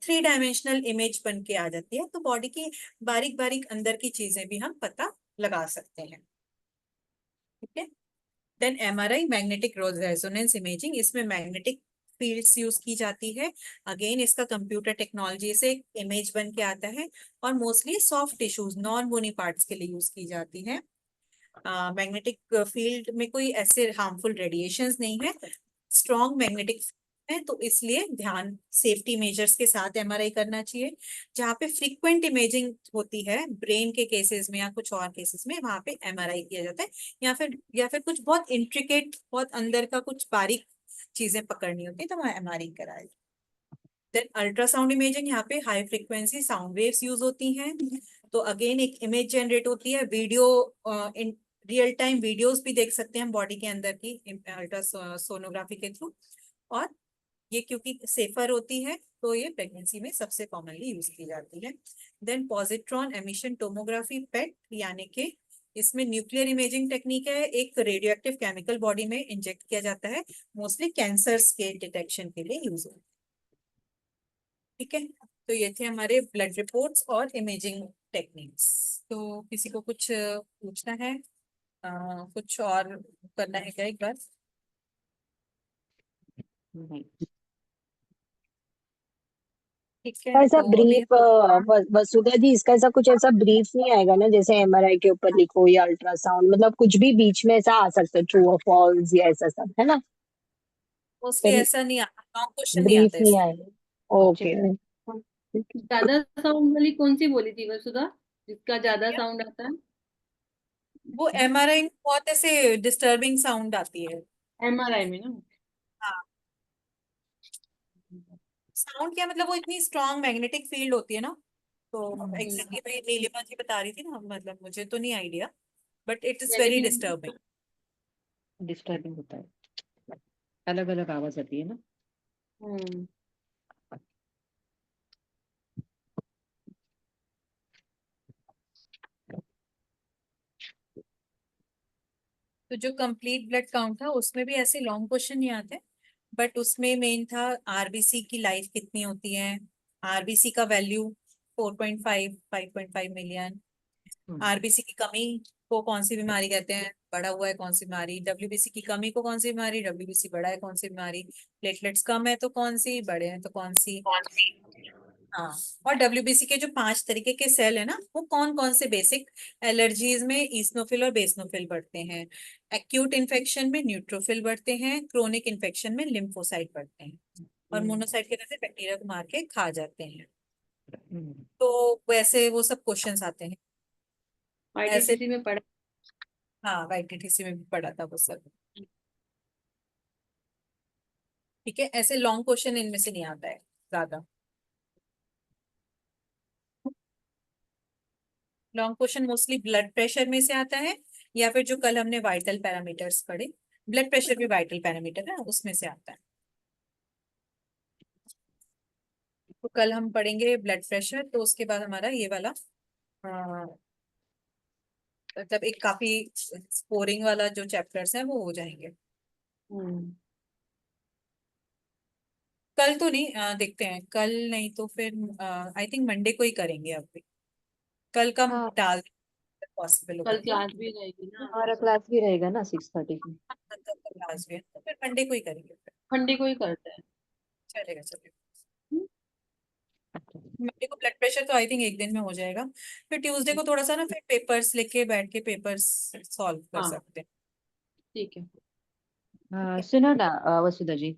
3 डायमेंशनल इमेज बन के आ जाती है, तो बॉडी की बारीक बारीक अंदर की चीजें भी हम पता लगा सकते हैं। ठीक है। Then MRI, magnetic resonance imaging, इसमें मैग्नेटिक फील्ड्स यूज की जाती है। अगेन इसका कंप्यूटर टेक्नोलॉजी से इमेज बन के आता है, और mostly soft tissues non bony parts के लिए यूज की जाती है। मैग्नेटिक फील्ड में कोई ऐसे हार्मफुल रेडिएशंस नहीं है, स्ट्रॉन्ग मैग्नेटिक है, तो इसलिए ध्यान सेफ्टी मेजर्स के साथ एमआरआई करना चाहिए। जहाँ पे फ्रीक्वेंट इमेजिंग होती है ब्रेन के केसेस में या कुछ और केसेस में, वहां पे एमआरआई किया जाता है। या फिर कुछ बहुत इंट्रिकेट, बहुत अंदर का कुछ बारीक चीजें पकड़नी होती है, तो वहाँ एमआरआई कराए। देन अल्ट्रासाउंड इमेजिंग, यहाँ पे high frequency sound waves use होती हैं। तो अगेन एक इमेज जनरेट होती है, video in real time videos भी देख सकते हैं हम बॉडी के अंदर की अल्ट्रासोनोग्राफी के थ्रू। और ये क्योंकि सेफर होती है, तो ये प्रेगनेंसी में सबसे कॉमनली यूज की जाती है। देन पॉजिट्रॉन एमिशन टोमोग्राफी, पेट, यानी कि इसमें न्यूक्लियर इमेजिंग टेक्निक है, एक रेडियो एक्टिव केमिकल बॉडी में इंजेक्ट किया जाता है, मोस्टली कैंसर्स के डिटेक्शन के लिए यूज होता है। ठीक है। तो ये थे हमारे ब्लड रिपोर्ट्स और इमेजिंग टेक्निक्स। तो किसी को कुछ पूछना है, कुछ और करना है क्या एक बार? नहीं। ठीक है। ऐसा तो अभी ब्रीफ वसुधा जी, इसका ऐसा कुछ ऐसा ब्रीफ नहीं आएगा ना, जैसे एमआरआई के ऊपर लिखो या अल्ट्रासाउंड, मतलब कुछ भी बीच में ऐसा आ सकता है, ट्रू और फॉल्स या ऐसा सब, है ना? मोस्टली ऐसा नहीं आता, लॉन्ग क्वेश्चन नहीं ब्रीफ आता नहीं इसमें। आएगा, ओके। ज्यादा साउंड वाली कौन सी बोली थी वसुधा, जिसका ज्यादा साउंड आता है? वो एमआरआई में बहुत ऐसे डिस्टर्बिंग साउंड आती है। एमआरआई में ना? हाँ, साउंड क्या मतलब, वो इतनी स्ट्रॉन्ग मैग्नेटिक फील्ड होती है ना। तो एग्जैक्टली भाई नीलिमा जी बता रही थी ना, मतलब मुझे तो नहीं idea, but it is very लेकिन डिस्टर्बिंग। डिस्टर्बिंग होता है, अलग अलग आवाज आती है ना। हम्म तो जो कंप्लीट ब्लड काउंट था उसमें भी ऐसे लॉन्ग क्वेश्चन नहीं आते, बट उसमें मेन था आरबीसी की लाइफ कितनी होती है, आरबीसी का वैल्यू 4.5 5.5 मिलियन, आरबीसी की कमी को कौन सी बीमारी कहते हैं, बढ़ा हुआ है कौन सी बीमारी, डब्ल्यूबीसी की कमी को कौन सी बीमारी, डब्ल्यूबीसी बढ़ा है कौन सी बीमारी, प्लेटलेट्स कम है तो कौन सी, बढ़े हैं तो कौन सी। हाँ, और डब्ल्यूबीसी के जो 5 तरीके के सेल है ना, वो कौन कौन से बेसिक, एलर्जीज में ईसनोफिल और बेसनोफिल बढ़ते हैं, एक्यूट इन्फेक्शन में न्यूट्रोफिल बढ़ते हैं, क्रोनिक इन्फेक्शन में लिम्फोसाइट बढ़ते हैं, और मोनोसाइट के तरह से बैक्टीरिया को मार के खा जाते हैं। तो वैसे वो सब क्वेश्चंस आते हैं ऐसे। आईटीसीसी में पढ़ा। हाँ, वाईटीटीसी में भी पढ़ा था वो सब। ठीक है, ऐसे लॉन्ग क्वेश्चन इनमें से नहीं आता है ज्यादा। Long question mostly blood pressure में से आता है, या फिर जो कल हमने वाइटल पैरामीटर्स पढ़े, ब्लड प्रेशर भी वाइटल पैरामीटर है, उसमें से आता है। तो कल हम पढ़ेंगे ब्लड प्रेशर, तो उसके बाद हमारा ये वाला मतलब एक काफी स्कोरिंग वाला जो चैप्टर्स है वो हो जाएंगे। कल तो नहीं, देखते हैं, कल नहीं तो फिर आई थिंक मंडे को ही करेंगे। अभी कल का हाँ, डाल पॉसिबल होगा कल तो। क्लास भी रहेगी ना। हमारा क्लास भी रहेगा ना 6:30 को। क्लास में तो फिर मंडे को ही करेंगे फिर। मंडे को ही करते हैं। चलेगा चलेगा। मंडे को ब्लड प्रेशर तो आई थिंक एक दिन में हो जाएगा। फिर ट्यूसडे को थोड़ा सा ना, फिर पेपर्स लेके बैठ के पेपर्स सॉल्व कर हाँ सकते हैं। ठीक है। ठीक है। सुनो ना वसुधा जी,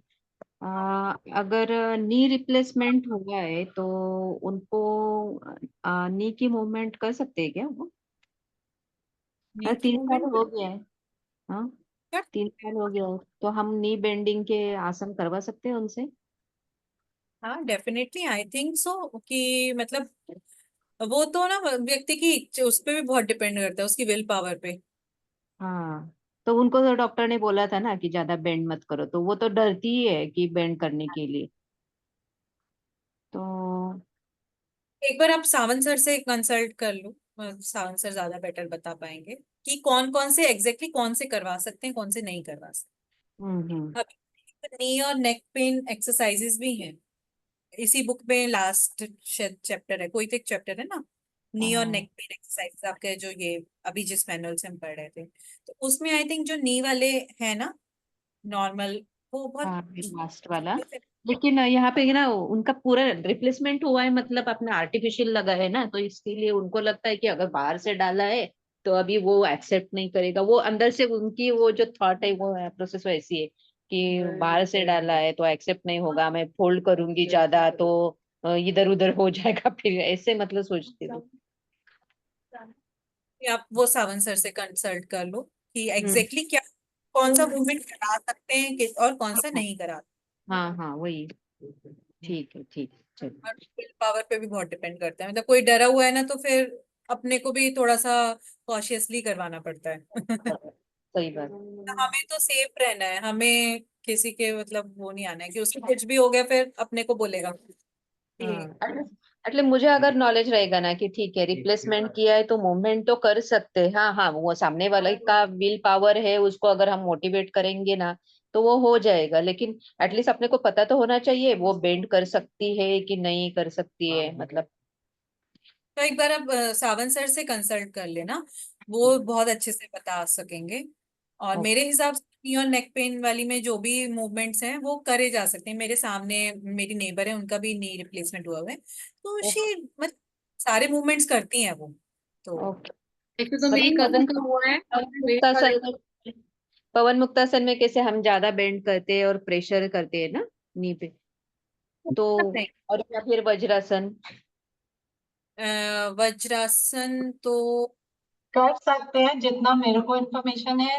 अगर नी रिप्लेसमेंट हुआ है तो उनको नी की मूवमेंट कर सकते हैं क्या वो? नी की 3 साल मूवमेंट हो गया है। हाँ, क्या? 3 साल हो गया है तो हम नी बेंडिंग के आसन करवा सकते हैं उनसे। हाँ, डेफिनेटली आई थिंक सो कि मतलब वो तो ना व्यक्ति की उस पर भी बहुत डिपेंड करता है, उसकी विल पावर पे। हाँ, तो उनको तो डॉक्टर ने बोला था ना कि ज्यादा बेंड मत करो, तो वो तो डरती ही है कि बेंड करने के लिए। तो एक बार आप सावंत सर से कंसल्ट कर लो, सावंत सर ज्यादा बेटर बता पाएंगे कि कौन कौन से एग्जैक्टली कौन से करवा सकते हैं, कौन से नहीं करवा हम्म। सकते। अभी नी और नेक पेन एक्सरसाइजेस भी हैं इसी बुक में, लास्ट चैप्टर है, कोई तो एक चैप्टर है ना, नी और हाँ नेक पेन एक्सरसाइज आपके, जो ये अभी जिस मैनुअल से हम पढ़ रहे थे, तो उसमें आई थिंक जो नी वाले है ना, नॉर्मल, वो बहुत हाँ, लास्ट वाला। लेकिन यहाँ पे ना उनका पूरा रिप्लेसमेंट हुआ है, मतलब अपना आर्टिफिशियल लगा है ना, तो इसके लिए उनको लगता है कि अगर बाहर से डाला है तो अभी वो एक्सेप्ट नहीं करेगा। वो अंदर से उनकी वो जो थॉट है, वो है प्रोसेस वैसी है कि बाहर से डाला है तो एक्सेप्ट नहीं होगा, मैं फोल्ड करूंगी ज्यादा तो इधर उधर हो जाएगा, फिर ऐसे मतलब सोचते हो। आप वो सावन सर से कंसल्ट कर लो कि हम्म। एग्जैक्टली क्या, कौन सा मूवमेंट करा सकते हैं और कौन सा हाँ नहीं करा। हाँ हाँ, वही। ठीक है, ठीक है, चलो। और विल पावर पे भी बहुत डिपेंड करता है, मतलब कोई डरा हुआ है ना, तो फिर अपने को भी थोड़ा सा कॉशियसली करवाना पड़ता है। सही बात। हमें तो सेफ रहना है, हमें किसी के मतलब वो नहीं आना है कि उसको कुछ भी हो गया फिर अपने को बोलेगा कि। हाँ, એટલે मुझे अगर नॉलेज रहेगा ना कि ठीक है रिप्लेसमेंट किया है तो मूवमेंट तो कर सकते हैं, हाँ हाँ, वो सामने वाले का विल पावर है, उसको अगर हम मोटिवेट करेंगे ना तो वो हो जाएगा। लेकिन एटलीस्ट अपने को पता तो होना चाहिए वो बेंड कर सकती है कि नहीं कर सकती है, मतलब। तो एक बार आप सावन सर से कंसल्ट कर लेना, वो बहुत अच्छे से बता सकेंगे। और मेरे हिसाब से नी और नेक पेन वाली में जो भी मूवमेंट्स हैं वो करे जा सकते हैं। मेरे सामने मेरी नेबर है, उनका भी नी रिप्लेसमेंट हुआ हुआ है, तो शी मतलब सारे मूवमेंट्स करती हैं वो। तो ओके। ऐसे तो मेरी कजन का हुआ है। मेरे मुक्तासन वाले में, पवन मुक्तासन में कैसे हम ज्यादा बेंड करते हैं और प्रेशर करते हैं ना नी पे, तो नहीं, और या फिर वज्रासन। वज्रासन तो कर सकते हैं, जितना मेरे को इन्फॉर्मेशन है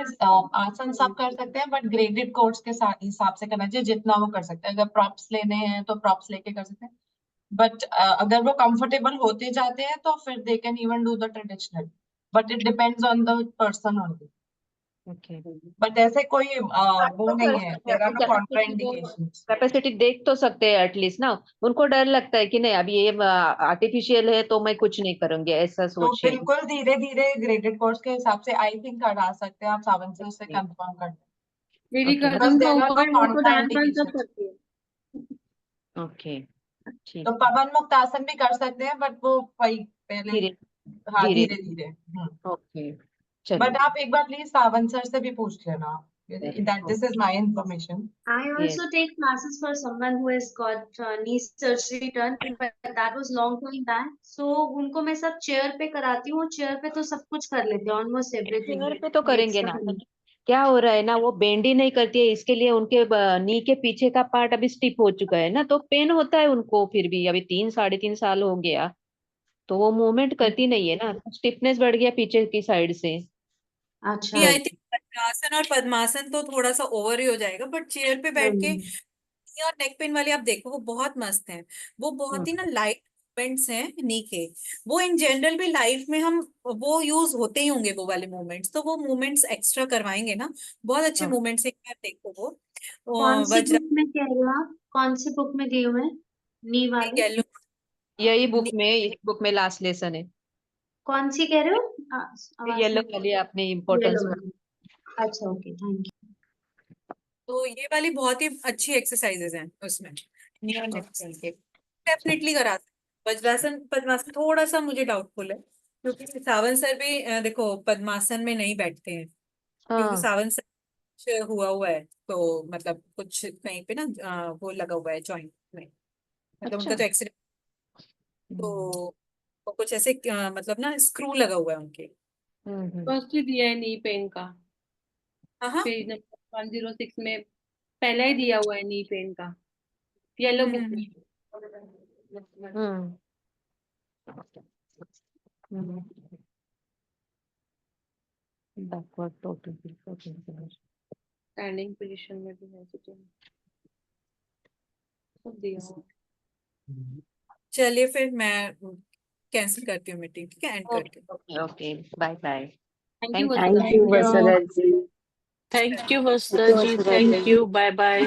आसन सब कर सकते हैं, बट ग्रेडेड कोर्स के साथ हिसाब से करना चाहिए, जितना वो कर सकते हैं। अगर प्रॉप्स लेने हैं तो प्रॉप्स लेके कर सकते हैं, बट अगर वो कंफर्टेबल होते जाते हैं तो फिर they can even do the traditional, but it depends on the person only. Okay. But ऐसे कोई वो नहीं है, there are no contraindications. Capacity देख तो सकते हैं एटलीस्ट ना, उनको डर लगता है कि नहीं अभी ये आर्टिफिशियल है तो मैं कुछ नहीं करूंगी, ऐसा तो सोचे। बिल्कुल धीरे धीरे ग्रेडेड कोर्स के हिसाब से आई थिंक करा सकते हैं आप, सावन सर से कंफर्म कर लें। मेरी Okay. कजन का there are हुआ no है, वो तो डांस वांस सब contraindications. करती है। ओके ठीक तो पवन मुक्त आसन भी कर सकते हैं, बट वो वही पहले, धीरे हाँ धीरे धीरे धीरे। ओके बट चलिए। आप एक बार प्लीज सावन सर से भी पूछ लेना, that this is my information. I also take classes for someone who has got knee surgery done, but that was long time back. So उनको मैं सब चेयर पे कराती हूँ, चेयर पे तो सब कुछ कर लेते हैं, ऑलमोस्ट एवरीथिंग। चेयर पे तो करेंगे ना, क्या हो रहा है ना, वो बेंड ही नहीं करती है, इसके लिए उनके नी के पीछे का पार्ट अभी स्टिफ हो चुका है ना, तो पेन होता है उनको, फिर भी अभी 3 साढ़े 3 साल हो गया, तो वो मूवमेंट करती नहीं है ना, स्टिफनेस बढ़ गया पीछे की साइड से। अच्छा। आई थिंक वज्रासन और पद्मासन तो थोड़ा सा ओवर ही हो जाएगा, बट चेयर पे बैठ के knee और नेक पेन वाले आप देखो, वो बहुत मस्त हैं। वो बहुत ही ना लाइट मूवमेंट्स हैं नी के। वो इन जनरल भी लाइफ में हम वो यूज होते ही होंगे वो वाले मूवमेंट्स, तो वो मूवमेंट्स एक्स्ट्रा करवाएंगे ना, बहुत अच्छे हाँ। मूवमेंट्स हैं। एक बार देखो वो कौन सी वज्र बुक में कह रहे हो आप? कौन सी बुक में दिए हुए हैं नी वाले? गैलो यही बुक में, इस बुक में लास्ट लेसन है, कौन सी कह रहे हो? आवाज येलो नहीं। वाली आपने येलो इम्पोर्टेंस। वाली। अच्छा, ओके, थैंक यू। तो ये वाली बहुत ही अच्छी एक्सरसाइजेज हैं उसमें, नी और नेक पेन के। डेफिनेटली करा सकते हैं। वज्रासन पद्मासन थोड़ा सा मुझे डाउटफुल है, क्योंकि सावन सर भी देखो पद्मासन में नहीं बैठते हैं, क्योंकि हाँ सावन सर कुछ हुआ है, तो मतलब कुछ कहीं पे ना वो लगा हुआ है जॉइंट में, मतलब अच्छा। उनका तो एक्सीडेंट, तो वो कुछ ऐसे मतलब ना स्क्रू लगा हुआ है उनके। फर्स्ट ही दिया है नी पेन का, हाँ पेज नंबर 106 में पहला ही दिया हुआ है नी पेन का, येलो बुक में। हम्म बैकवर्ड टोटल स्टैंडिंग पोजीशन में भी है, सिटिंग सब दिया हुआ है। चलिए फिर मैं कैंसिल करती हूँ मीटिंग, ठीक है, एंड करती हूँ। Okay okay bye bye. Thank you thank thank you Vasudha ji. Thank you Vasudha ji, thank you, bye bye.